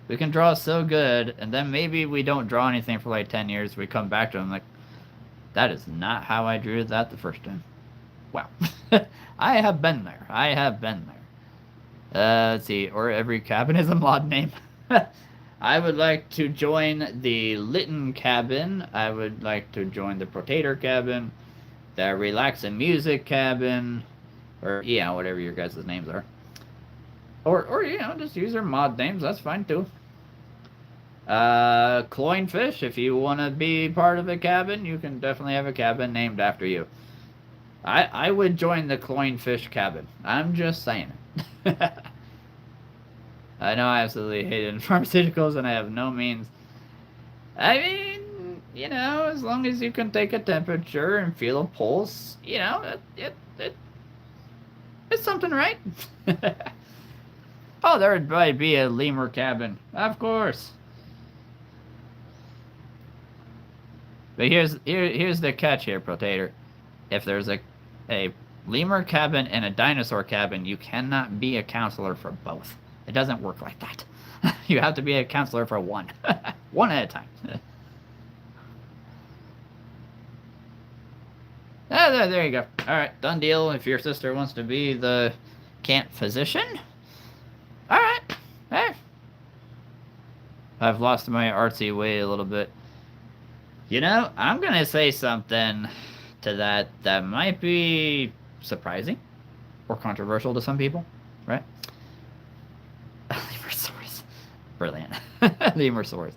S1: can draw so good, and then maybe we don't draw anything for like 10 years. We come back to them like, that is not how I drew that the first time. Wow. I have been there. Let's see. Or every cabin is a mod name. I would like to join the Lytton cabin. I would like to join the Potato cabin. The Relax and Music cabin. Or, whatever your guys' names are. Or just use their mod names. That's fine, too. Cloynefish, if you want to be part of a cabin, you can definitely have a cabin named after you. I would join the Cloynefish cabin. I'm just saying it. I know I absolutely hate pharmaceuticals and I have no means. I mean, as long as you can take a temperature and feel a pulse, it's something, right? Oh, there would probably be a lemur cabin. Of course. But here's the catch here, Potato. If there's a lemur cabin and a dinosaur cabin, you cannot be a counselor for both. It doesn't work like that. You have to be a counselor for one. One at a time. There you go. All right, done deal. If your sister wants to be the camp physician, all right. Hey, I've lost my artsy way a little bit. You know, I'm gonna say something to that might be surprising or controversial to some people, right? Lemursaurus, brilliant. Lemursaurus.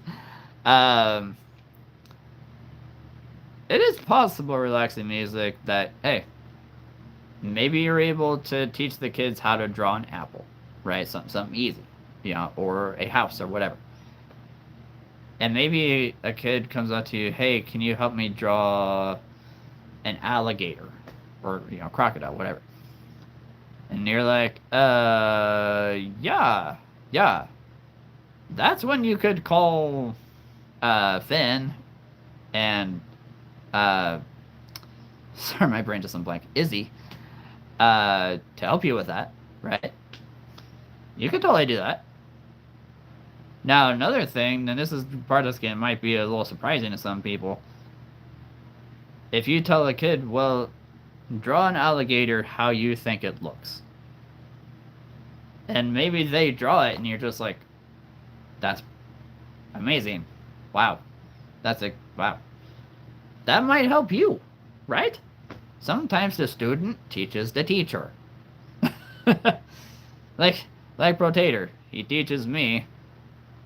S1: Um, it is possible relaxing music that hey, maybe you're able to teach the kids how to draw an apple, right? Something easy, you know, or a house or whatever. And maybe a kid comes up to you, hey, can you help me draw an alligator or crocodile, whatever. And you're like, yeah. That's when you could call Finn and uh sorry, my brain just went blank. Izzy, to help you with that, right? You could totally do that. Now another thing, and this is part of this game might be a little surprising to some people. If you tell a kid, well, draw an alligator how you think it looks. And maybe they draw it and you're just like, that's amazing. Wow. Wow. That might help you, right? Sometimes the student teaches the teacher. like Brotator. He teaches me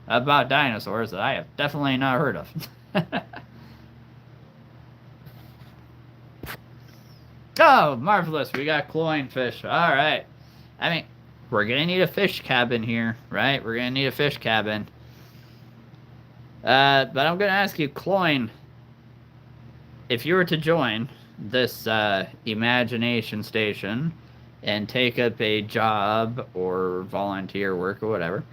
S1: about dinosaurs that I have definitely not heard of. Oh, marvelous. We got cloying fish. All right. I mean, we're going to need a fish cabin here, right? We're going to need a fish cabin. But I'm going to ask you, Cloyne, if you were to join this imagination station and take up a job or volunteer work or whatever,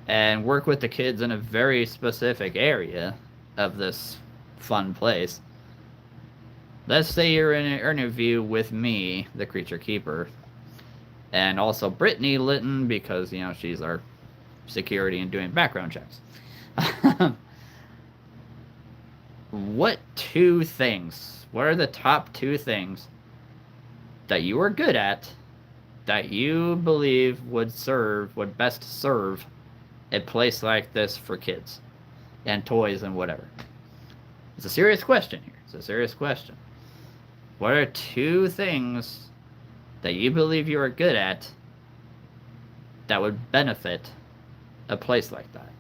S1: and work with the kids in a very specific area of this fun place, let's say you're in an interview with me, the creature keeper, and also Brittany Litton, because, she's our security and doing background checks. What are the top 2 things that you are good at that you believe would best serve a place like this for kids and toys and whatever? It's a serious question here. It's a serious question. What are 2 things that you believe you are good at that would benefit a place like that?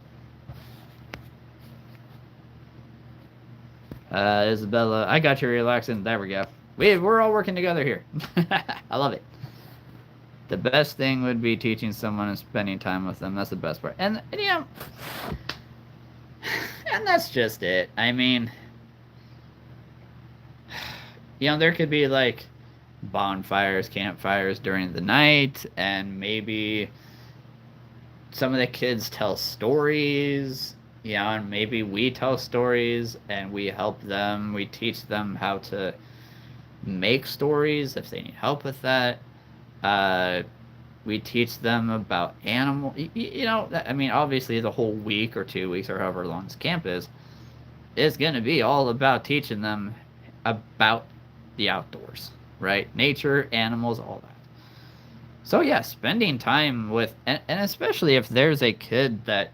S1: Isabella, I got you relaxing. There we go. We're all working together here. I love it. The best thing would be teaching someone and spending time with them. That's the best part. And and that's just it. I mean, there could be like bonfires, campfires during the night, and maybe some of the kids tell stories, and maybe we tell stories and we help them. We teach them how to make stories if they need help with that. We teach them about animal. I mean, obviously the whole week or 2 weeks or however long this camp is going to be all about teaching them about the outdoors, right? Nature, animals, all that. So yeah, spending time with, and especially if there's a kid that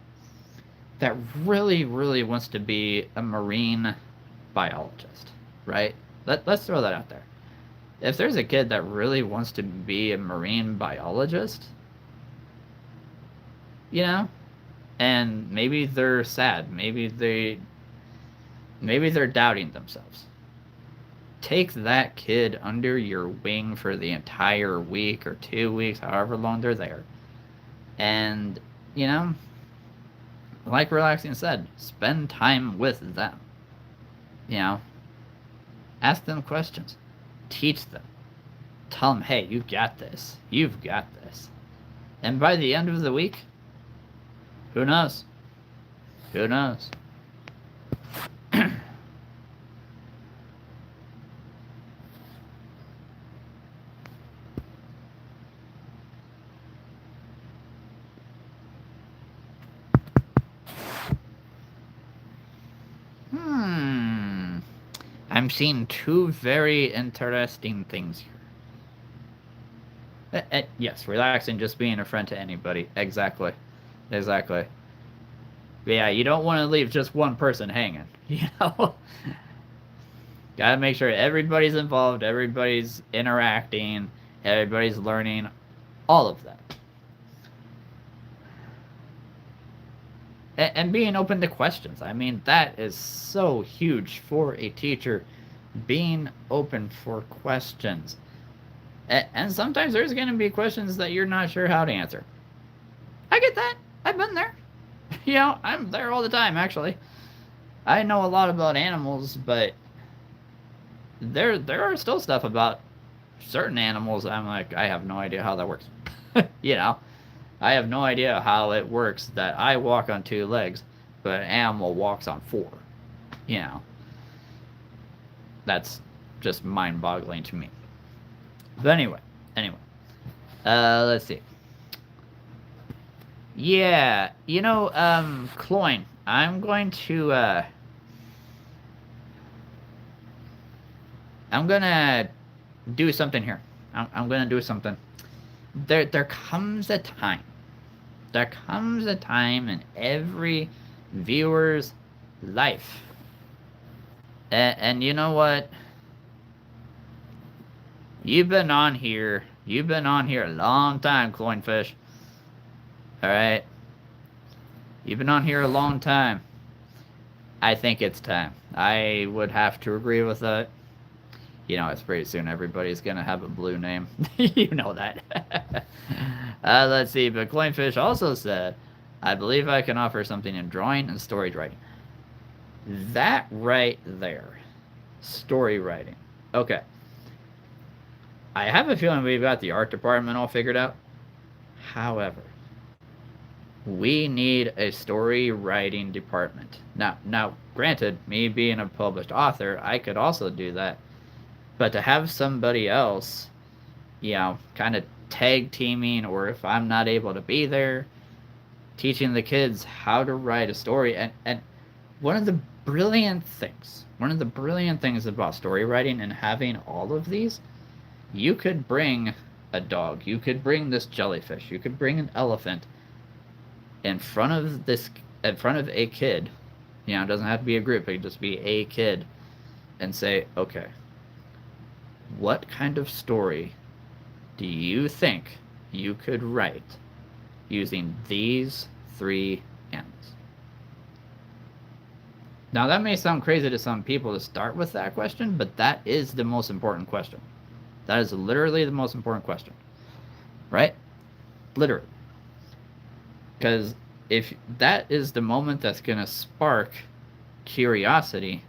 S1: really, really wants to be a marine biologist, right? Let's throw that out there. If there's a kid that really wants to be a marine biologist, and maybe they're sad, maybe they're doubting themselves. Take that kid under your wing for the entire week or 2 weeks, however long they're there. And, like Relaxing said, spend time with them. Ask them questions. Teach them. Tell them, hey, you got this. You've got this. And by the end of the week, who knows? Who knows? I'm seeing two very interesting things here. Yes, relaxing, just being a friend to anybody. Exactly. Exactly. But yeah, you don't want to leave just one person hanging, you know? Gotta make sure everybody's involved, everybody's interacting, everybody's learning, all of that. And being open to questions. I mean, that is so huge for a teacher, being open for questions. And sometimes there's going to be questions that you're not sure how to answer. I get that. I've been there. You know, I'm there all the time, actually. I know a lot about animals, but there are still stuff about certain animals I'm like, I have no idea how that works. You know, I have no idea how it works that I walk on two legs, but an animal walks on four. You know, that's just mind-boggling to me. But anyway, let's see. Yeah, you know, Cloyne, I'm going to, I'm gonna do something here. I'm gonna do something. There comes a time. There comes a time in every viewer's life. And you know what? You've been on here. You've been on here a long time, Cloynefish. Alright? You've been on here a long time. I think it's time. I would have to agree with that. You know, it's pretty soon everybody's gonna have a blue name. You know that. Let's see, but Cloynefish also said, I believe I can offer something in drawing and story writing. That right there. Story writing. Okay. I have a feeling we've got the art department all figured out. However, we need a story writing department. Now, granted, me being a published author, I could also do that. But to have somebody else, you know, kind of tag teaming, or if I'm not able to be there, teaching the kids how to write a story. And one of the brilliant things about story writing and having all of these, you could bring a dog, you could bring this jellyfish, you could bring an elephant in front of a kid. You know, it doesn't have to be a group, it could just be a kid, and say, okay, what kind of story do you think you could write using these 3 animals? Now, that may sound crazy to some people to start with that question, but that is the most important question. That is literally the most important question. Right? Literally. Because if that is the moment that's going to spark curiosity,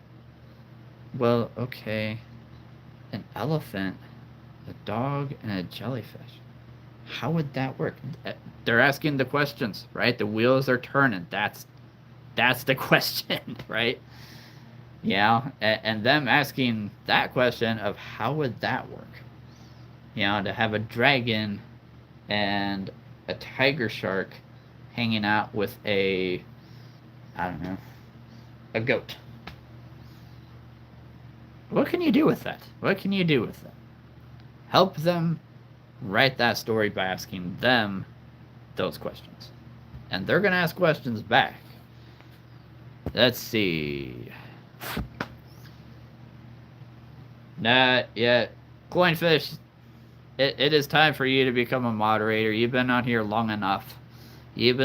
S1: well, okay, an elephant, a dog, and a jellyfish. How would that work? They're asking the questions, right? The wheels are turning. That's the question, right? Yeah, and them asking that question of how would that work? You know, to have a dragon and a tiger shark hanging out with a goat. What can you do with that? What can you do with that? Help them write that story by asking them those questions. And they're going to ask questions back. Let's see. Not yet. Cloynefish, it is time for you to become a moderator. You've been on here long enough. It's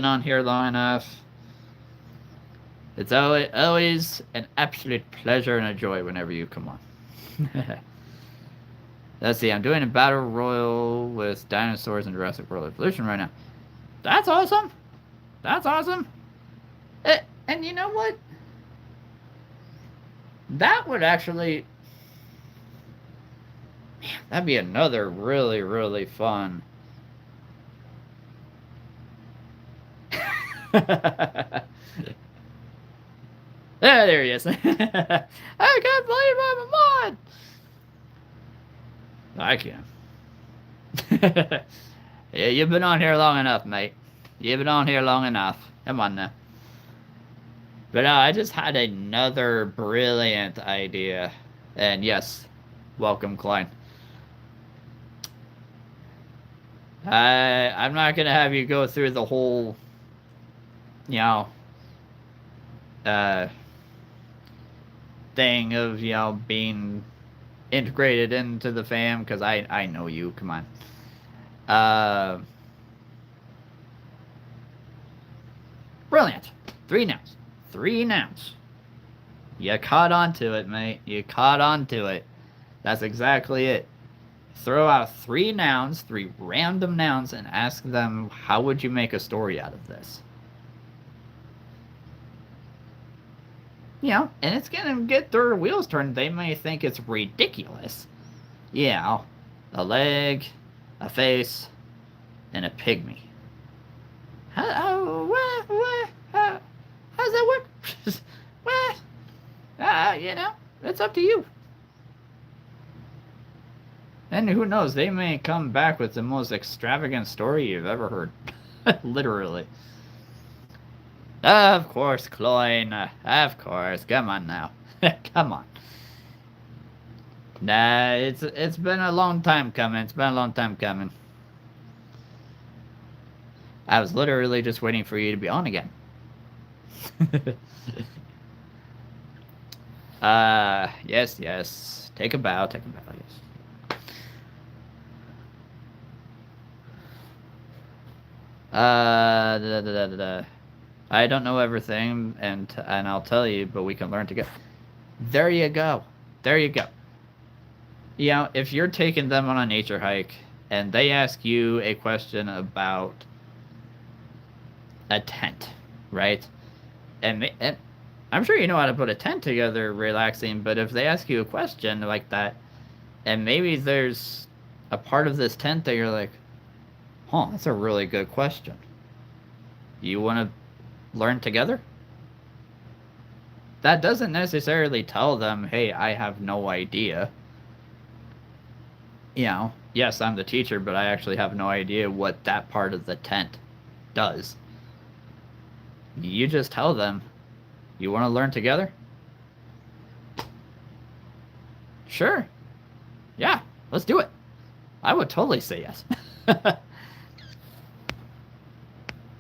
S1: always an absolute pleasure and a joy whenever you come on. Let's see, I'm doing a battle royal with dinosaurs in Jurassic World Evolution right now. That's awesome. And you know what? That would actually... Man, that'd be another really, really fun... There he is. I can't believe I'm a mod. I can. Yeah, you've been on here long enough, mate. You've been on here long enough. Come on now. But I just had another brilliant idea. And yes, welcome, Klein. I'm not gonna have you go through the whole, you know, uh, thing of being integrated into the fam because I know you. Come on. Uh, Brilliant. 3 nouns. 3 nouns. You caught on to it, mate. You caught on to it. That's exactly it. Throw out 3 nouns, 3 random nouns, and ask them, how would you make a story out of this? And it's gonna get their wheels turned. They may think it's ridiculous. A leg, a face, and a pygmy. How's that work? What? It's up to you. And who knows, they may come back with the most extravagant story you've ever heard. Literally. Of course, Cloyne. Of course. Come on now. Come on. Nah, it's been a long time coming. It's been a long time coming. I was literally just waiting for you to be on again. Yes. Take a bow, yes. I don't know everything, and I'll tell you, but we can learn together. There you go. If you're taking them on a nature hike, and they ask you a question about a tent, right? And I'm sure you know how to put a tent together relaxing, but if they ask you a question like that, and maybe there's a part of this tent that you're like, that's a really good question. You want to learn together? That doesn't necessarily tell them, hey, I have no idea. Yes, I'm the teacher, but I actually have no idea what that part of the tent does. You just tell them, you want to learn together? Sure. Yeah, let's do it. I would totally say yes.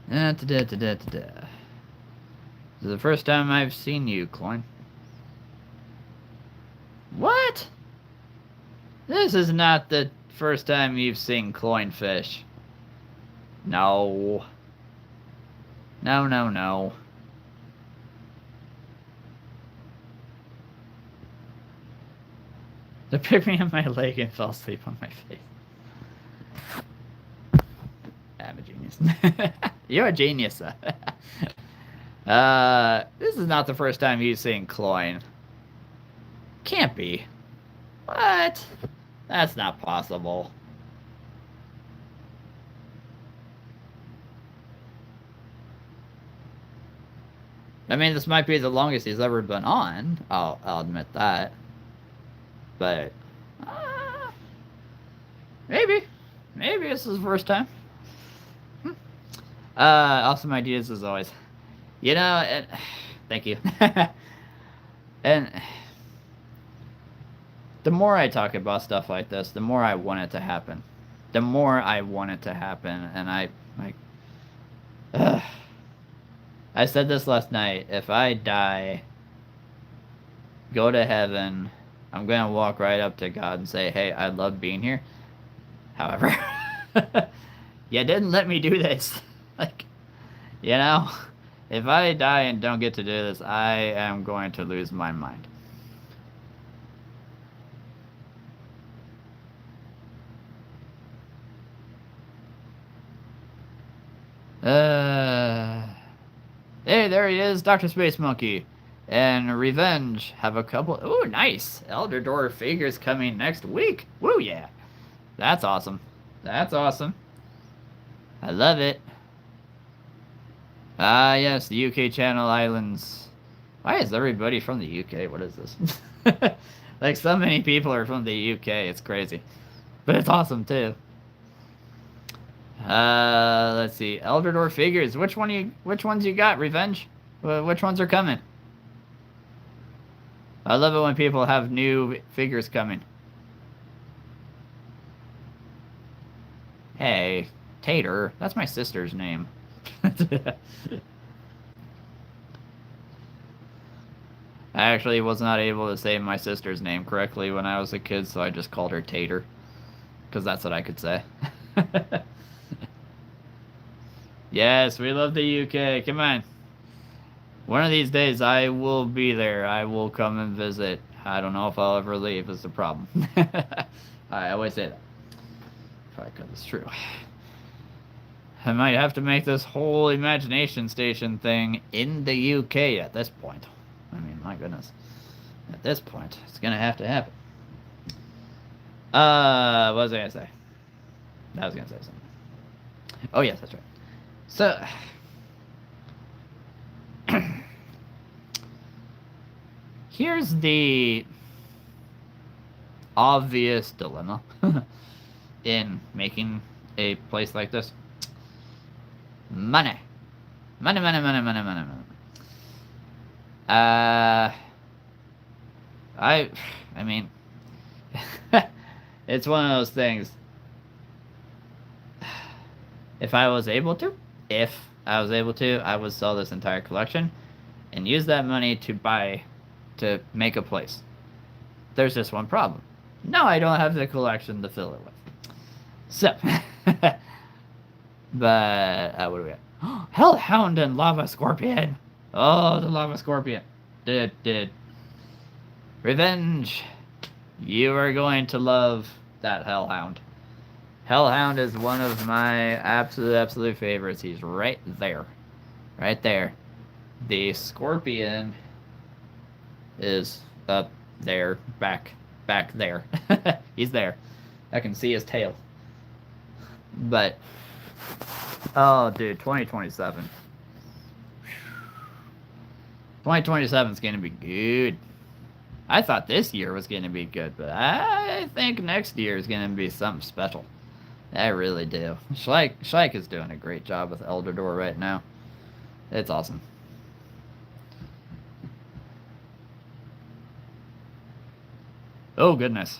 S1: This is the first time I've seen you, Cloyne. What? This is not the first time you've seen Cloyne fish. No. No. They picked me on my leg and fell asleep on my face. I'm a genius. You're a genius. This is not the first time you've seen Cloyne. Can't be. What? That's not possible. I mean, this might be the longest he's ever been on. I'll admit that. But maybe this is the first time. Awesome ideas as always. Thank you. And the more I talk about stuff like this, the more I want it to happen. And I said this last night. If I die, go to heaven, I'm going to walk right up to God and say, hey, I love being here. However, you didn't let me do this. If I die and don't get to do this, I am going to lose my mind. Hey, there he is, Dr. Space Monkey. And Revenge have a couple. Ooh, nice. Elder Door figures coming next week. Woo, yeah. That's awesome. I love it. Yes, the UK Channel Islands. Why is everybody from the UK? What is this? So many people are from the UK. It's crazy. But it's awesome, too. Let's see. Elder Door figures. Which ones you got, Revenge? Which ones are coming? I love it when people have new figures coming. Hey, Tater. That's my sister's name. I actually was not able to say my sister's name correctly when I was a kid, so I just called her Tater. Because that's what I could say. Yes, we love the UK. Come on. One of these days I will be there. I will come and visit. I don't know if I'll ever leave is the problem. I always say that. Because it's true. I might have to make this whole imagination station thing in the UK at this point. I mean, my goodness. At this point, it's gonna have to happen. What was I gonna say? I was gonna say something. Oh yes, that's right. So here's the obvious dilemma in making a place like this. Money. Money, money, money, money, money, money. I mean, it's one of those things. If I was able to, I would sell this entire collection and use that money to make a place. There's just one problem. No, I don't have the collection to fill it with. So, but, what do we have? Hellhound and Lava Scorpion. Oh, the Lava Scorpion. Did. Revenge. You are going to love that Hellhound. Hellhound is one of my absolute favorites. He's right there. Right there. The Scorpion is up there. Back there. He's there. I can see his tail. But, oh, dude, 2027. 2027 is going to be good. I thought this year was going to be good, but I think next year is going to be something special. I really do. Schleich is doing a great job with Elder Door right now. It's awesome. Oh, goodness.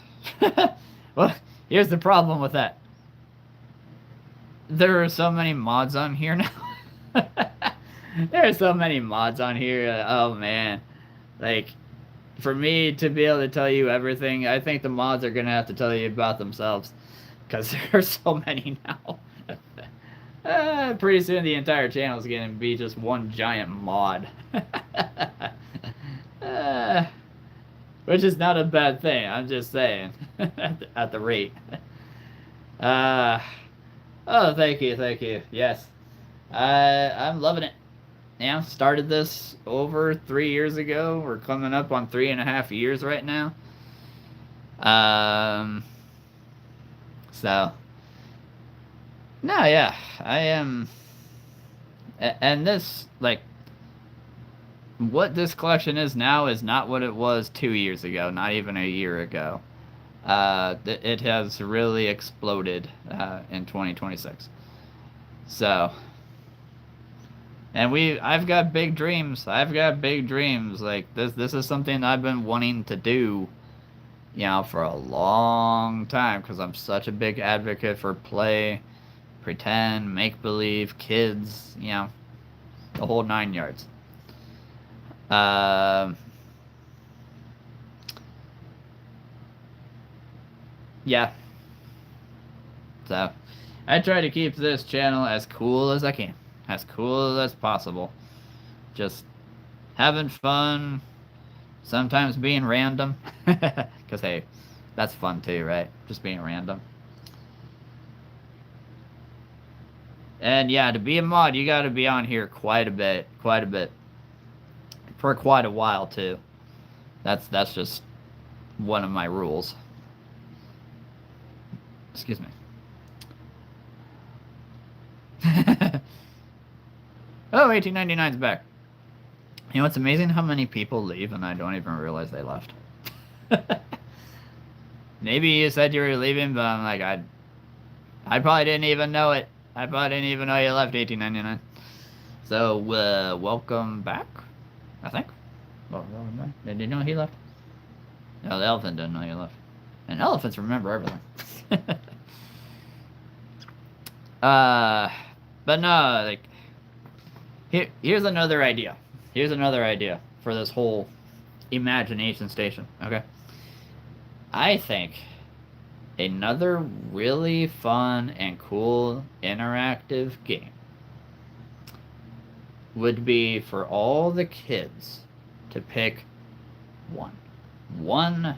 S1: Well, here's the problem with that. There are so many mods on here now. There are so many mods on here. Oh, man. Like, for me to be able to tell you everything, I think the mods are going to have to tell you about themselves. Because there are so many now. Pretty soon the entire channel is going to be just one giant mod. Which is not a bad thing. I'm just saying. At the rate. Oh, thank you. Yes. I'm loving it. Yeah, started this over 3 years ago. We're coming up on 3.5 years right now. So, no, yeah, I am, and this, like, what this collection is now is not what it was 2 years ago, not even a year ago. It has really exploded in 2026. So, and I've got big dreams. Like, this is something I've been wanting to do, you know, for a long time, because I'm such a big advocate for play, pretend, make-believe, kids, you know, the whole 9 yards. Yeah. So, I try to keep this channel as cool as I can. As cool as possible. Just having fun, sometimes being random. Because, hey, that's fun too, right? Just being random. And yeah, to be a mod, you gotta be on here quite a bit. For quite a while too. That's just one of my rules. Excuse me. Oh, 1899's back. You know, it's amazing how many people leave and I don't even realize they left. Maybe you said you were leaving, but I'm like, I probably didn't even know it. I probably didn't even know you left 1899. So, welcome back, I think. Well, did you know he left? No, the elephant doesn't know you left. And elephants remember everything. uh, but no, like, here's another idea. Here's another idea for this whole imagination station, okay? I think another really fun and cool interactive game would be for all the kids to pick one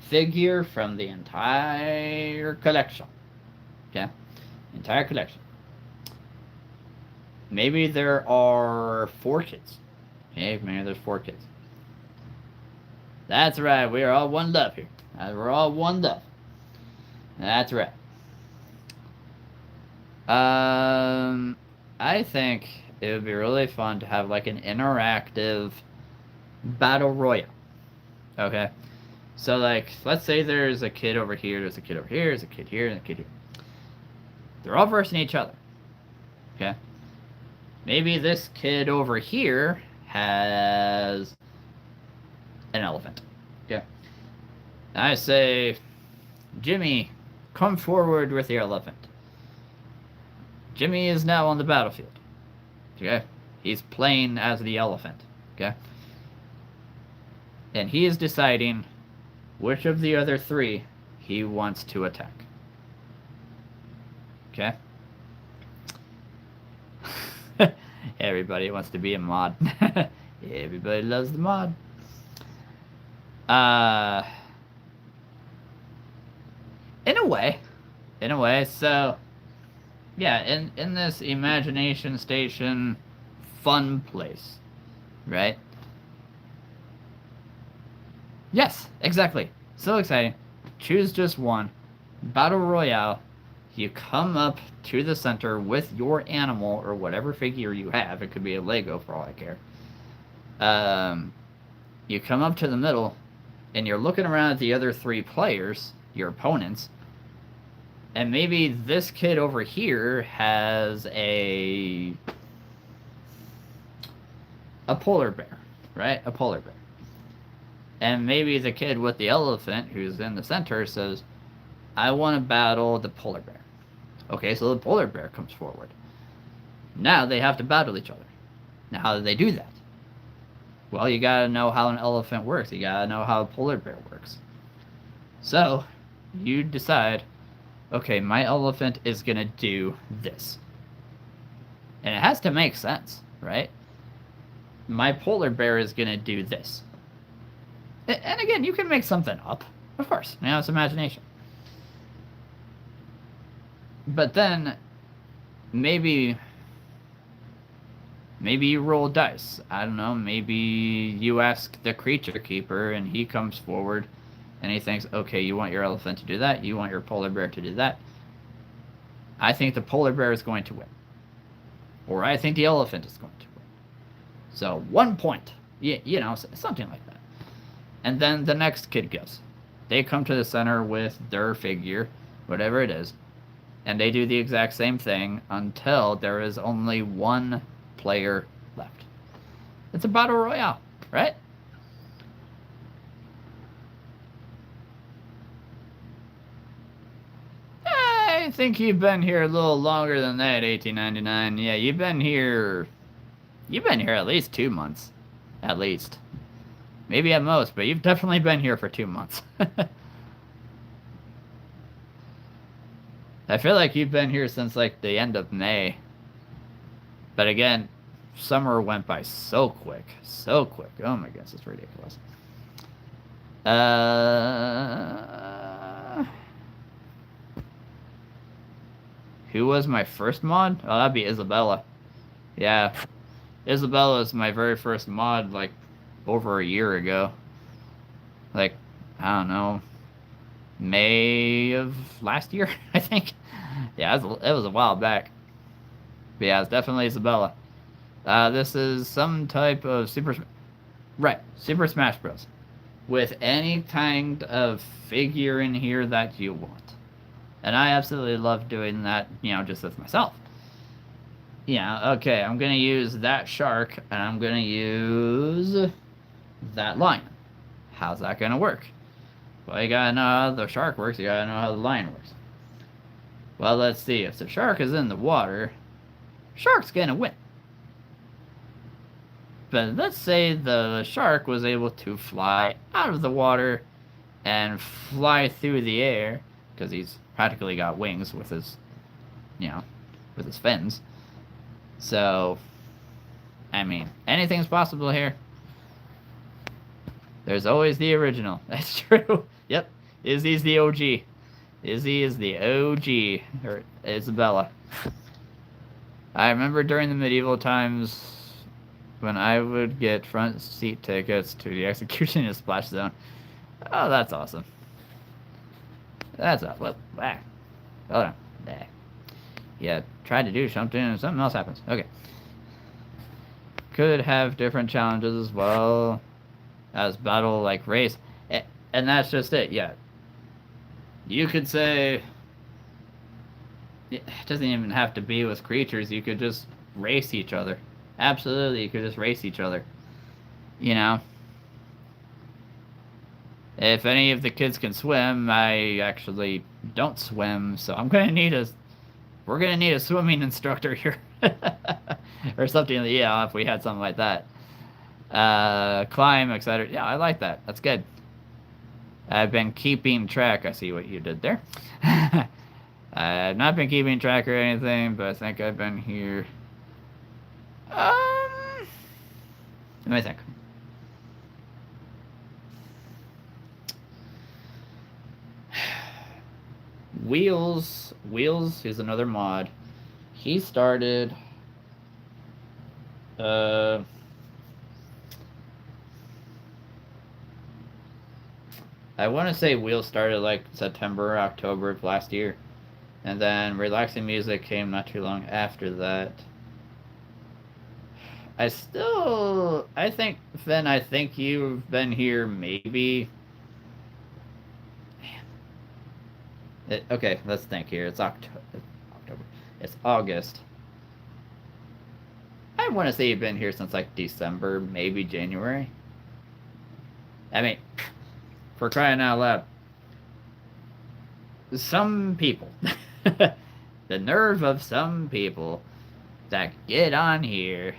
S1: figure from the entire collection. Okay? Entire collection. Maybe there are 4 kids. Okay, maybe there's 4 kids. That's right, we are all one love here. We're all one love. That's right. I think it would be really fun to have like an interactive battle royale. Okay? So like, let's say there's a kid over here, there's a kid over here, there's a kid here, and a kid here. They're all versing each other. Okay? Maybe this kid over here has an elephant. Okay? I say, Jimmy, come forward with your elephant. Jimmy is now on the battlefield. Okay? He's playing as the elephant. Okay? And he is deciding which of the other 3 he wants to attack. Okay? Everybody wants to be a mod. Everybody loves the mod. In a way, so yeah, in this imagination station fun place, right? Yes, exactly. So exciting. Choose just one. Battle Royale. You come up to the center with your animal or whatever figure you have. It could be a Lego for all I care. You come up to the middle, and you're looking around at the other 3 players, your opponents, and maybe this kid over here has a polar bear, right? A polar bear. And maybe the kid with the elephant, who's in the center, says, I want to battle the polar bear. Okay, so the polar bear comes forward. Now they have to battle each other. Now, how do they do that? Well, you gotta know how an elephant works. You gotta know how a polar bear works. So, you decide, okay, my elephant is gonna do this. And it has to make sense, right? My polar bear is gonna do this. And again, you can make something up. Of course, it's imagination. But then, maybe you roll dice. I don't know, maybe you ask the creature keeper and he comes forward and he thinks, okay, you want your elephant to do that, you want your polar bear to do that. I think the polar bear is going to win. Or I think the elephant is going to win. So 1 point. Something like that. And then the next kid goes. They come to the center with their figure, whatever it is, and they do the exact same thing until there is only 1 player left. It's a battle royale, right? I think you've been here a little longer than that, 1899. Yeah, you've been here at least 2 months. At least. Maybe at most, but you've definitely been here for 2 months. I feel like you've been here since like the end of May. But again, summer went by so quick. So quick. Oh my goodness, it's ridiculous. Who was my first mod? Oh, that'd be Isabella. Yeah. Isabella is my very first mod, like, over a year ago. Like, I don't know, May of last year, I think. Yeah, it was a while back. But yeah, it's definitely Isabella. This is some type of Super Smash Bros. With any kind of figure in here that you want. And I absolutely love doing that, just with myself. Yeah, okay, I'm going to use that shark, and I'm going to use that lion. How's that going to work? Well, you gotta know how the shark works, you gotta know how the line works. Well, let's see. If the shark is in the water, shark's gonna win. But let's say the shark was able to fly out of the water and fly through the air, because he's practically got wings with his, with his fins. So, I mean, anything's possible here. There's always the original. That's true. Yep. Izzy's the OG. Izzy is the OG. Or Isabella. I remember during the medieval times when I would get front seat tickets to the execution in Splash Zone. Oh, that's awesome. That's awesome. Well, back. Hold on. Back. Yeah, try to do something and something else happens. Okay. Could have different challenges as well as battle like race. And that's just it, yeah. You could say it doesn't even have to be with creatures, you could just race each other. Absolutely, you could just race each other. You know? If any of the kids can swim, I actually don't swim, so we're gonna need a swimming instructor here. Or something, yeah, if we had something like that. Climb, etc. Yeah, I like that. That's good. I've been keeping track. I see what you did there. I've not been keeping track or anything, but I think I've been here. Let me think. Wheels is another mod. He started I want to say Wheels started like September, October of last year. And then Relaxing Music came not too long after that. I think, Finn, I think you've been here maybe... Man. Okay, let's think here. It's October. It's August. I want to say you've been here since like December, maybe January. I mean, for crying out loud. Some people, the nerve of some people that get on here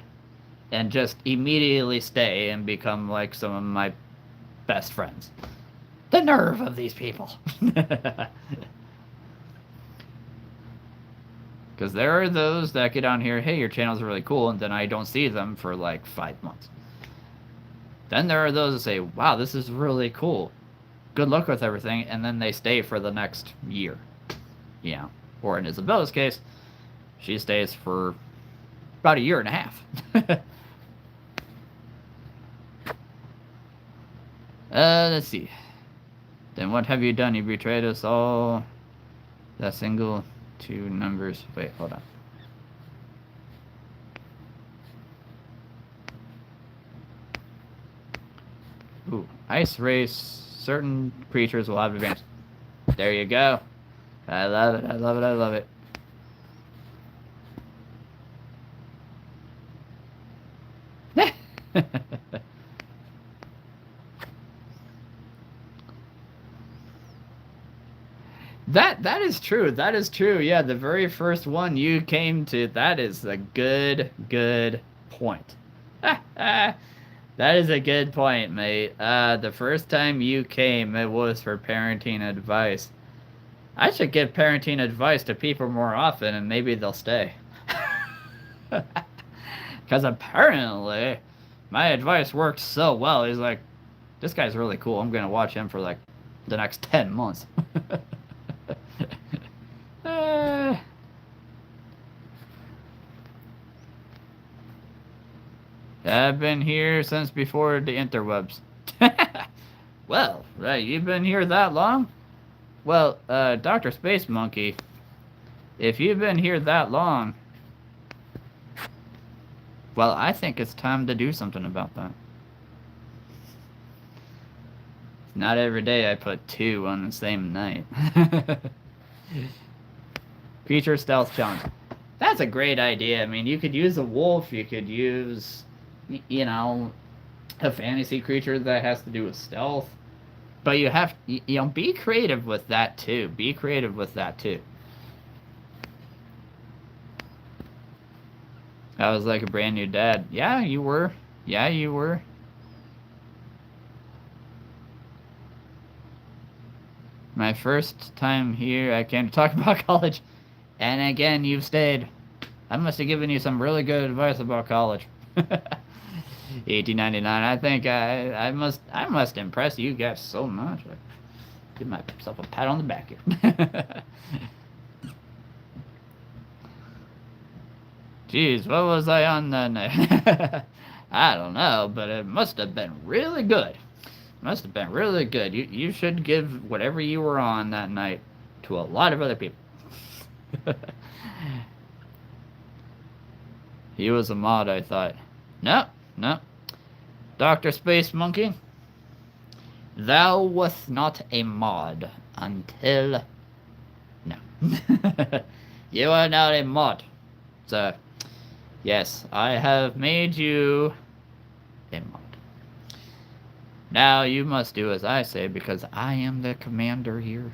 S1: and just immediately stay and become like some of my best friends. The nerve of these people. Because there are those that get on here, hey, your channel's really cool, and then I don't see them for like 5 months. Then there are those that say, wow, this is really cool. Good luck with everything, and then they stay for the next year. Yeah. Or in Isabella's case, she stays for about a year and a half. Let's see. Then what have you done? You betrayed us all. That single two numbers. Wait, hold on. Ooh, ice race. Certain creatures will have advantage. There you go. I love it. I love it. I love it. That is true. That is true. Yeah, the very first one you came to, that is a good point. That is a good point, mate. The first time you came, it was for parenting advice. I should give parenting advice to people more often, and maybe they'll stay. Because apparently, my advice worked so well. He's like, this guy's really cool. I'm going to watch him for like the next 10 months. I've been here since before the interwebs. Well, right, you've been here that long? Well, Dr. Space Monkey, if you've been here that long, well, I think it's time to do something about that. Not every day I put 2 on the same night. Creature Stealth Challenge. That's a great idea. I mean, you could use a wolf, you could use, you know, a fantasy creature that has to do with stealth. But you have, be creative with that too. Be creative with that too. I was like a brand new dad. Yeah, you were. Yeah, you were. My first time here, I came to talk about college. And again, you've stayed. I must have given you some really good advice about college. 1899. I think I must impress you guys so much. Give myself a pat on the back here. Jeez, what was I on that night? I don't know, but it must have been really good. Must have been really good. You should give whatever you were on that night to a lot of other people. He was a mod, I thought. No, no. Dr. Space Monkey, thou wast not a mod until... No. You are not a mod. So, yes, I have made you a mod. Now you must do as I say, because I am the commander here.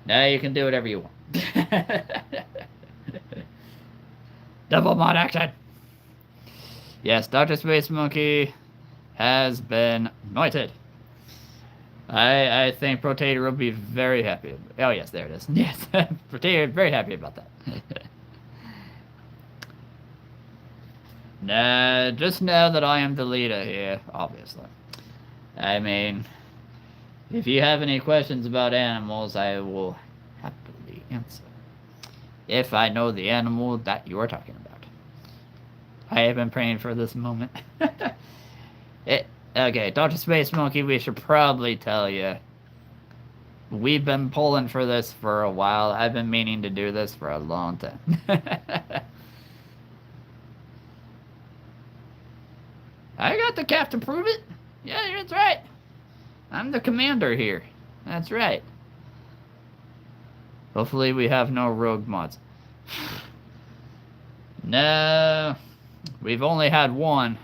S1: Now you can do whatever you want. Double mod action! Yes, Dr. Space Monkey has been knighted. I think Protator will be very happy. Oh, yes, there it is. Yes, Protator is very happy about that. Nah, just know that I am the leader here, obviously. I mean, if you have any questions about animals, I will happily answer. If I know the animal that you are talking about. I have been praying for this moment. Okay, Dr. Space Monkey, we should probably tell you. We've been pulling for this for a while. I've been meaning to do this for a long time. I got the cap to prove it. Yeah, that's right. I'm the commander here. That's right. Hopefully we have no rogue mods. No. We've only had one.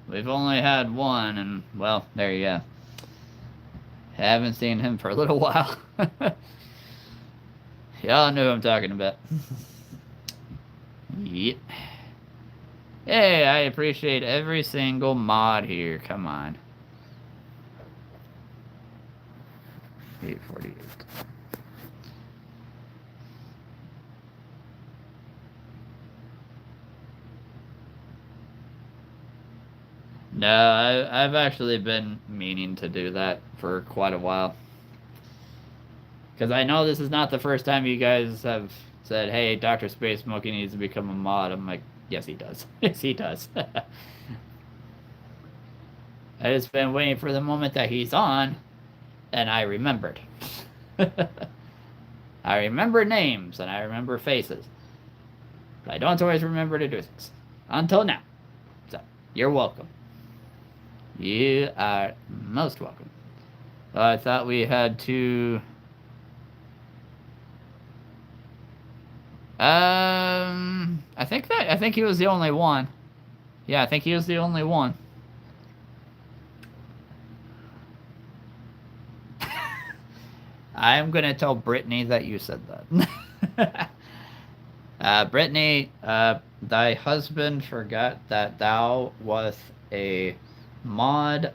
S1: We've only had one, and, well, there you go. Haven't seen him for a little while. Y'all know who I'm talking about. Yep. Hey, I appreciate every single mod here. Come on. 848. No, I've actually been meaning to do that for quite a while. Because I know this is not the first time you guys have said, hey, Dr. Space Monkey needs to become a mod. I'm like, yes, he does. Yes, he does. I just been waiting for the moment that he's on, and I remembered. I remember names, and I remember faces. But I don't always remember to do things. Until now. So, you're welcome. You are most welcome. I thought we had to... I think he was the only one. Yeah, I think he was the only one. I'm gonna tell Brittany that you said that. Brittany, thy husband forgot that thou was a mod.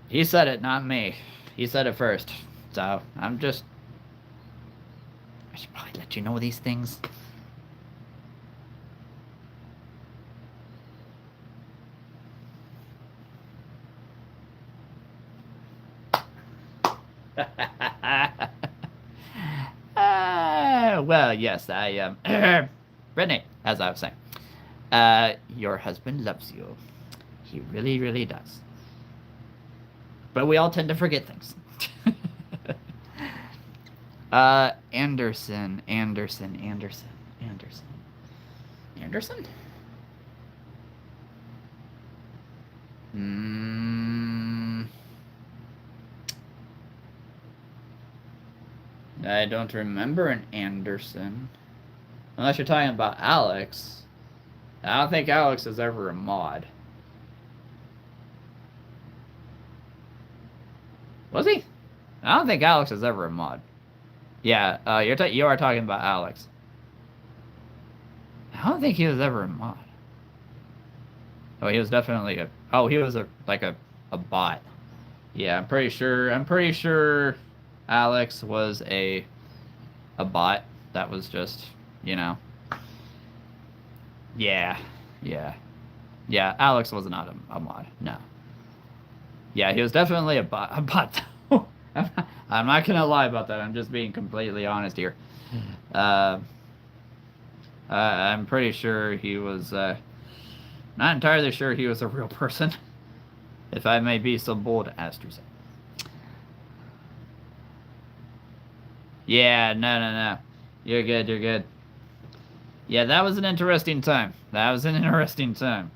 S1: He said it, not me. He said it first. So, I should probably let you know these things. Well, yes, I Brittany, as I was saying, your husband loves you. He really, really does. But we all tend to forget things. Anderson. I don't remember an Anderson. Unless you're talking about Alex. I don't think Alex is ever a mod. Was he? I don't think Alex is ever a mod. Yeah, you are talking about Alex. I don't think he was ever a mod. Oh, he was definitely a. Oh, he was a bot. Yeah, I'm pretty sure. I'm pretty sure Alex was a bot. That was just, you know. Yeah, yeah, yeah. Alex was not a mod. No. Yeah, he was definitely a bot. A bot. I'm not gonna lie about that. I'm just being completely honest here. Uh, I'm pretty sure he was. Not entirely sure he was a real person, if I may be so bold as to say. Yeah, no. You're good, you're good. Yeah, that was an interesting time. That was an interesting time.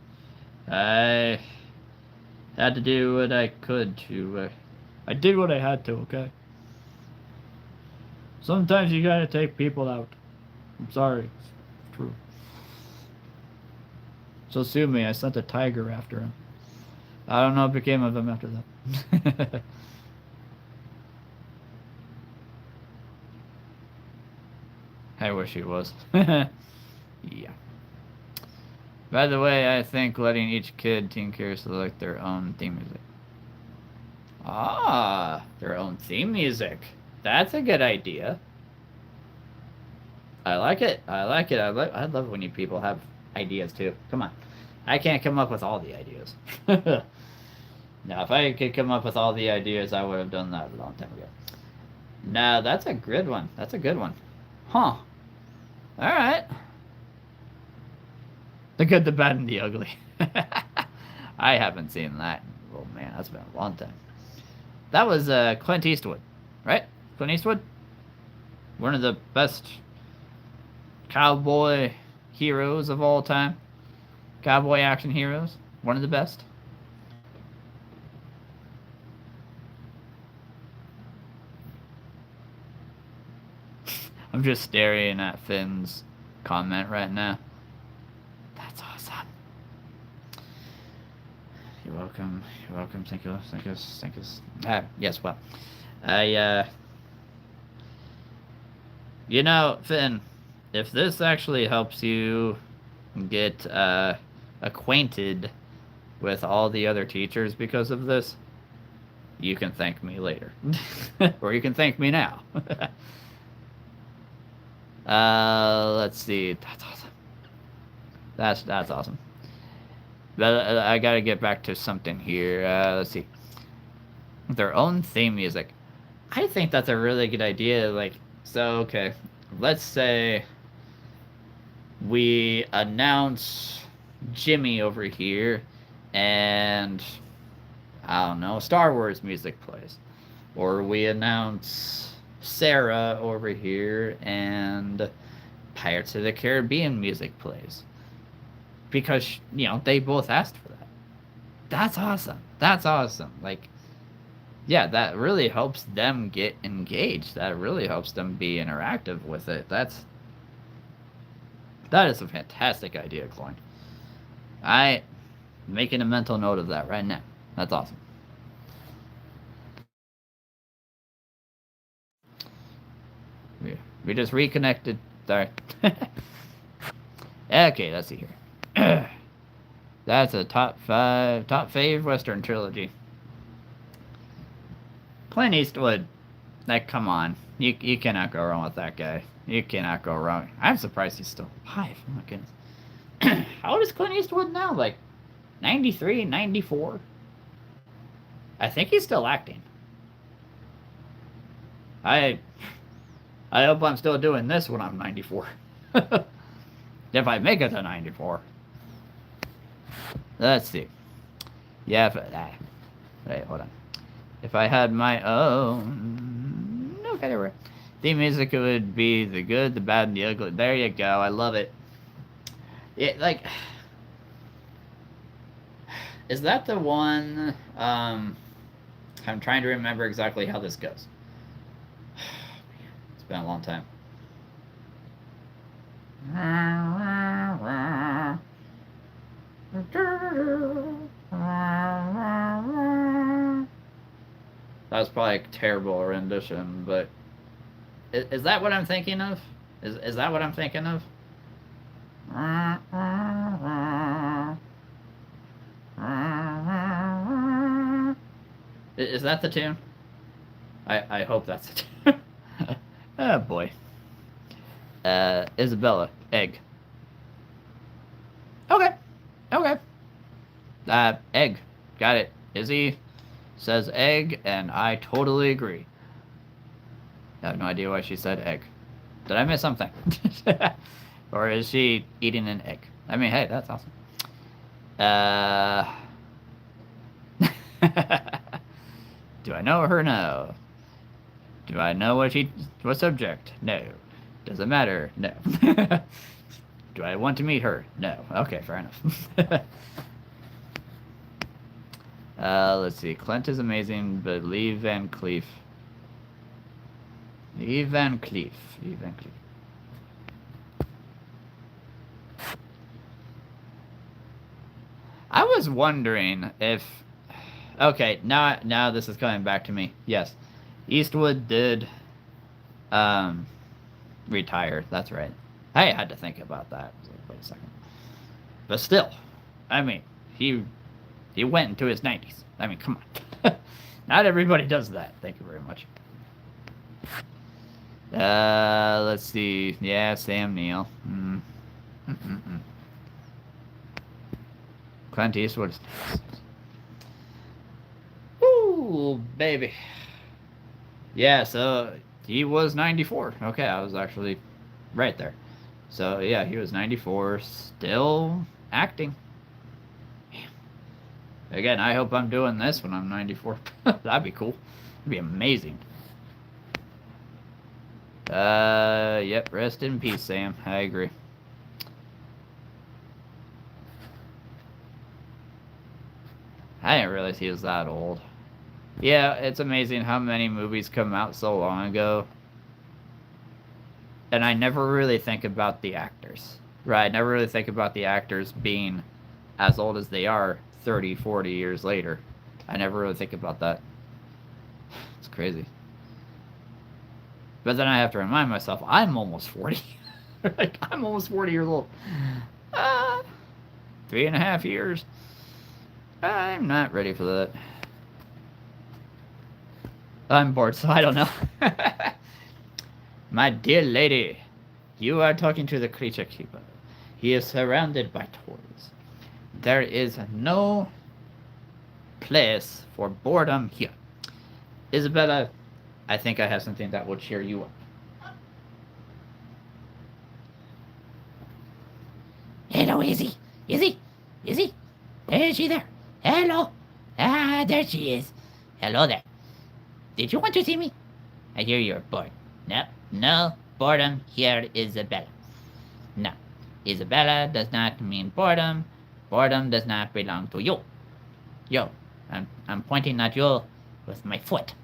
S1: I had to do what I could to. I did what I had to, okay? Sometimes you gotta take people out. I'm sorry. It's true. So sue me. I sent a tiger after him. I don't know what became of him after that. I wish he was. Yeah. By the way, I think letting each kid Teen Care select their own theme music. Ah, their own theme music. That's a good idea. I like it. I like it. I love when you people have ideas too. Come on. I can't come up with all the ideas. Now, if I could come up with all the ideas, I would have done that a long time ago. No, that's a good one. That's a good one. Huh. Alright. The good, the bad, and the ugly. I haven't seen that. Oh man, that's been a long time. That was Clint Eastwood, right? Clint Eastwood? One of the best cowboy heroes of all time. Cowboy action heroes. One of the best. I'm just staring at Finn's comment right now. That's awesome. You're welcome. You're welcome. Thank you. Thank you. Thank you. Yes, well. You know, Finn, if this actually helps you get acquainted with all the other teachers because of this, you can thank me later. Or you can thank me now. Let's see. That's awesome. That's awesome. But I gotta get back to something here. Let's see. Their own theme music. I think that's a really good idea. Like, so okay, let's say we announce Jimmy over here, and I don't know, Star Wars music plays, or we announce Sarah over here, and Pirates of the Caribbean music plays. Because, you know, they both asked for that. That's awesome. That's awesome. Like, yeah, that really helps them get engaged. That really helps them be interactive with it. That is a fantastic idea, Cloyne. I making a mental note of that right now. That's awesome. We just reconnected. Sorry. Okay, let's see here. That's a top fave Western trilogy. Clint Eastwood. Like, come on. You cannot go wrong with that guy. You cannot go wrong. I'm surprised he's still alive. Oh my goodness. How old is Clint Eastwood now? Like 93, 94? I think he's still acting. I hope I'm still doing this when I'm 94. If I make it to 94. Let's see. Yeah, wait, hold on. If I had my own... Okay, there we go. Theme music would be the good, the bad, and the ugly. There you go. I love it. It, like... Is that the one... I'm trying to remember exactly how this goes. It's been a long time. That was probably a terrible rendition, but is that what I'm thinking of? Is that what I'm thinking of? Is that the tune? I hope that's the tune. Oh boy. Isabella, egg. Okay. Okay. Egg. Got it. Izzy says egg, and I totally agree. I have no idea why she said egg. Did I miss something? Or is she eating an egg? I mean, hey, that's awesome. Do I know her? No. Do I know what subject? No. Does it matter? No. Do I want to meet her? No. Okay, fair enough. Let's see. Clint is amazing, but Lee Van Cleef. Lee Van Cleef. I was wondering if... Okay, now this is coming back to me. Yes. Eastwood did retire. That's right. I had to think about that. Wait a second. But still, I mean, he went into his 90s. I mean, come on. Not everybody does that. Thank you very much. Let's see. Yeah, Sam Neill. Clint Eastwood. Ooh, baby. Yeah, so he was 94. Okay, I was actually right there. So, yeah, he was 94, still acting. Again, I hope I'm doing this when I'm 94. That'd be cool. That'd be amazing. Yep, rest in peace, Sam. I agree. I didn't realize he was that old. Yeah, it's amazing how many movies come out so long ago. And I never really think about the actors. Right, I never really think about the actors being as old as they are 30, 40 years later. I never really think about that. It's crazy. But then I have to remind myself, I'm almost 40. Like, I'm almost 40 years old. 3.5 years. I'm not ready for that. I'm bored, so I don't know. My dear lady, you are talking to the creature keeper. He is surrounded by toys. There is no place for boredom here. Isabella, I think I have something that will cheer you up. Hello, Izzy. Izzy? Is she there? Hello? Ah, there she is. Hello there. Did you want to see me? I hear you're bored. No boredom here, Isabella. No, Isabella does not mean boredom. Boredom does not belong to you. Yo, I'm pointing at you with my foot,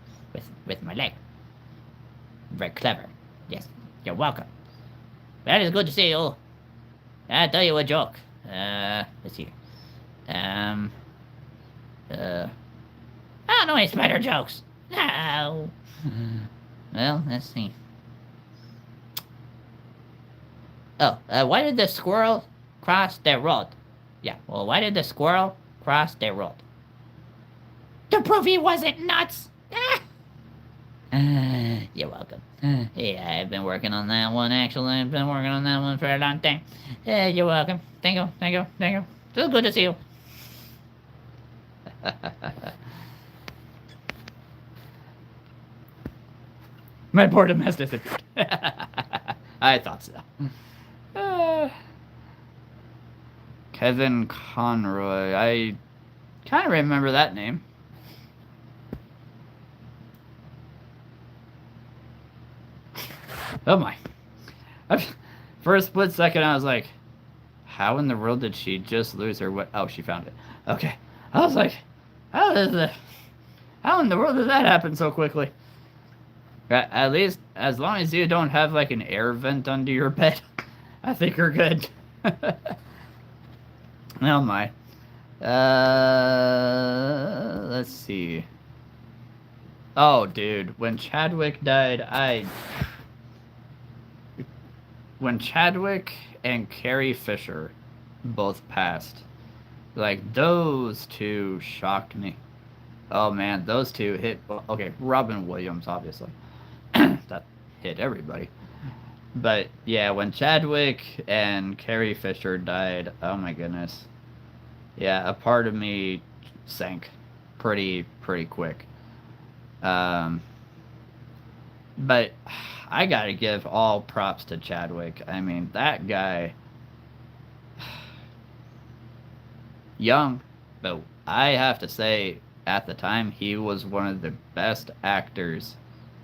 S1: with my leg. Very clever. Yes, you're welcome. Well, it's good to see you. I'll tell you a joke. Let's see. I don't know any spider jokes. No. Well, let's see. Oh, why did the squirrel cross the road? Yeah, well, why did the squirrel cross the road? To prove he wasn't nuts. You're welcome. Yeah, I've been working on that one, actually. I've been working on that one for a long time. You're welcome. Thank you. It's good to see you. My boredom has disappeared. I thought so. Kevin Conroy. I kind of remember that name. Oh my. For a split second, I was like, how in the world did she just lose her what? Oh, she found it. Okay. I was like, how in the world did that happen so quickly? At least, as long as you don't have like an air vent under your bed, I think you're good. Oh my. Let's see. Oh, dude, when Chadwick died, when Chadwick and Carrie Fisher both passed, like those two shocked me. Oh man, those two hit. Okay, Robin Williams, obviously, that hit everybody. But yeah, when Chadwick and Carrie Fisher died, oh my goodness. Yeah, a part of me sank pretty quick. Um, but I gotta give all props to Chadwick. I mean, that guy, young, but I have to say, at the time, he was one of the best actors.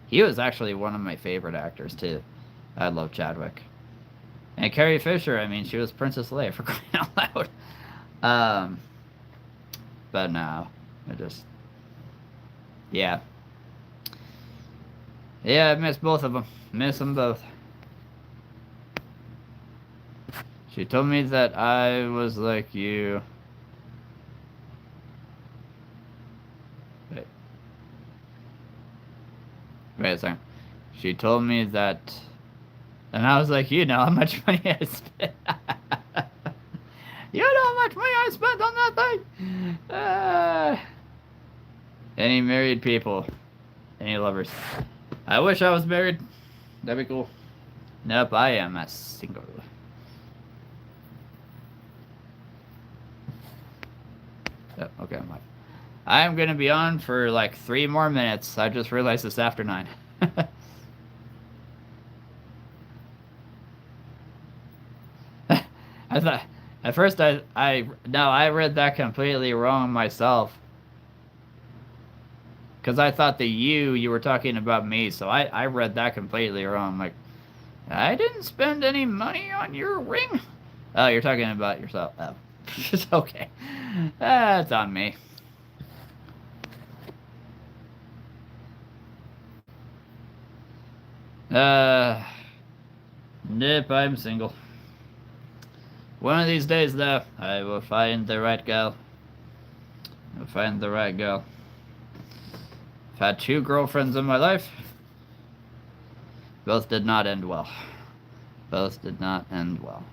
S1: He was actually one of my favorite actors too. I love Chadwick. And Carrie Fisher, I mean, she was Princess Leia for crying out loud. Um, but no, I just, yeah, yeah, I miss both of them. Miss them both. She told me that I was like you. Wait, wait a second. She told me that, and I was like, you know how much money I spent. You know how much money I spent on that thing. Any married people? Any lovers? I wish I was married. That'd be cool. Nope, I am a single. Oh, okay, I'm live. I am gonna be on for like 3 more minutes. I just realized it's after 9. I thought at first I read that completely wrong myself. Cause I thought the you were talking about me, so I read that completely wrong. I'm like, I didn't spend any money on your ring. Oh, you're talking about yourself. Oh, it's okay. That's on me. Uh, nope, I'm single. One of these days, though, I will find the right girl. I'll find the right girl. I've had 2 girlfriends in my life. Both did not end well. Both did not end well.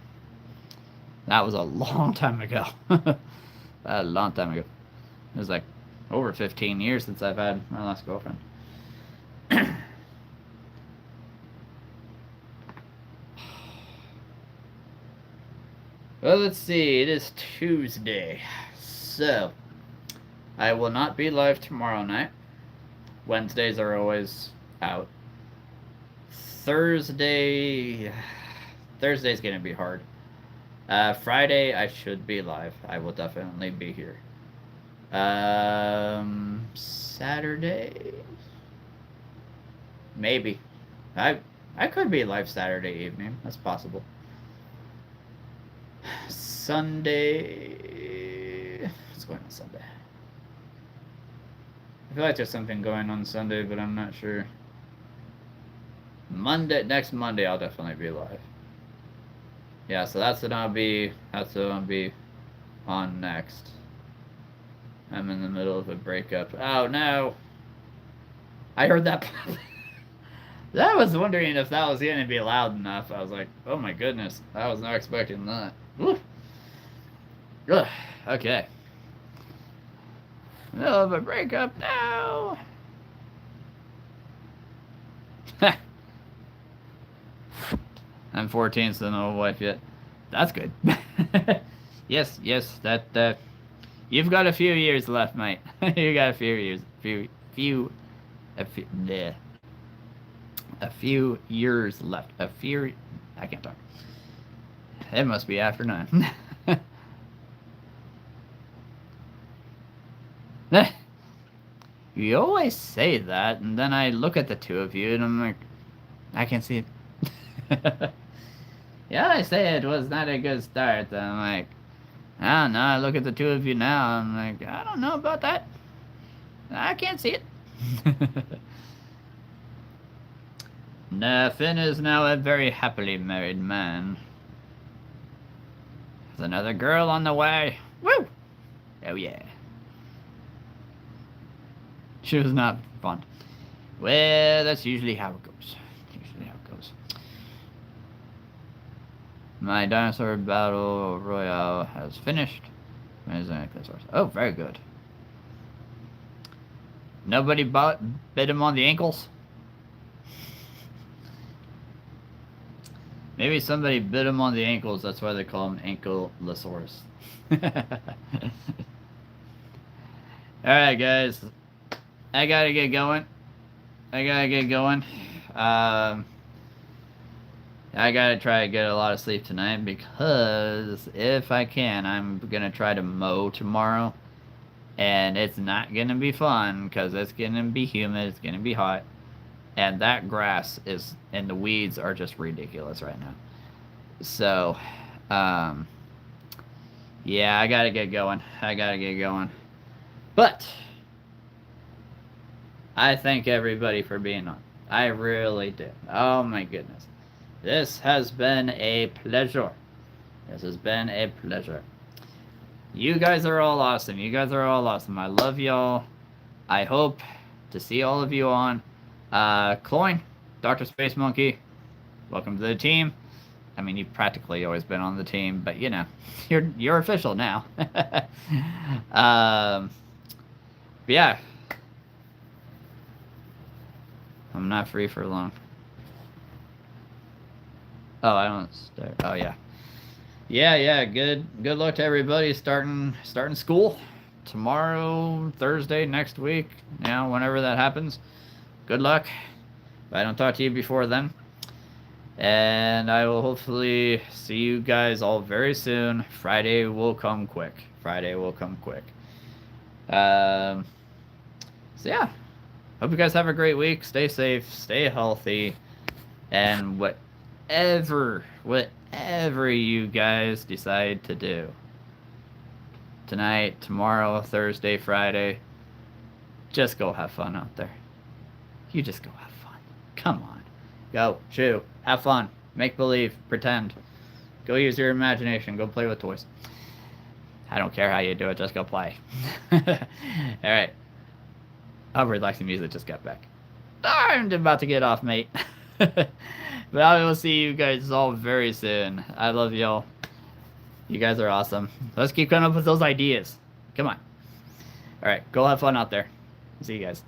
S1: That was a long time ago. A long time ago. It was like over 15 years since I've had my last girlfriend. Well, let's see. It is Tuesday. So, I will not be live tomorrow night. Wednesdays are always out. Thursday's gonna be hard. Friday I should be live. I will definitely be here. Saturday, maybe. I could be live Saturday evening. That's possible. Sunday. What's going on Sunday? I feel like there's something going on Sunday, but I'm not sure. Next Monday, I'll definitely be live. Yeah, so that's what I'll be on next. I'm in the middle of a breakup. Oh no! I heard that. I was wondering if that was going to be loud enough. I was like, oh my goodness, I was not expecting that. Woo. Ugh, okay. Middle of a breakup now. I'm 14, so no wife yet. That's good. Yes, that you've got a few years left, mate. You got a few years, bleh. A few years left. I can't talk. It must be after 9. You always say that, and then I look at the two of you, and I'm like, I can see it. Yeah, I say it was not a good start. I'm like, I don't know. I look at the two of you now. I'm like, I don't know about that. I can't see it. No, Finn is now a very happily married man. There's another girl on the way. Woo! Oh yeah. She was not fun. Well, that's usually how it goes. Usually how it goes. My dinosaur battle royale has finished. Oh, very good. Nobody bit him on the ankles? Maybe somebody bit him on the ankles. That's why they call him Ankylosaurus. Alright, guys. I gotta get going. I gotta try to get a lot of sleep tonight because if I can, I'm gonna try to mow tomorrow. And it's not gonna be fun because it's gonna be humid, it's gonna be hot. And that grass is, and the weeds are just ridiculous right now. So, yeah, I gotta get going. But, I thank everybody for being on. I really do. Oh my goodness. This has been a pleasure. You guys are all awesome. I love y'all. I hope to see all of you on. Cloyne, Dr. Space Monkey, welcome to the team. I mean, you've practically always been on the team, but you know, you're official now. Yeah. I'm not free for long. Oh, I don't start. Oh, yeah. Yeah. Good luck to everybody starting school tomorrow, Thursday, next week. You know, whenever that happens. Good luck. If I don't talk to you before then. And I will hopefully see you guys all very soon. Friday will come quick. So yeah. Hope you guys have a great week. Stay safe. Stay healthy. And whatever you guys decide to do tonight, tomorrow, Thursday, Friday, just go have fun out there. You just go have fun. Come on. Go, chew, have fun, make believe, pretend. Go use your imagination, go play with toys. I don't care how you do it, just go play. Alright. Oh, relaxing music just got back. I'm about to get off, mate. But I will see you guys all very soon. I love y'all. You guys are awesome. Let's keep coming up with those ideas. Come on. Alright, go have fun out there. See you guys.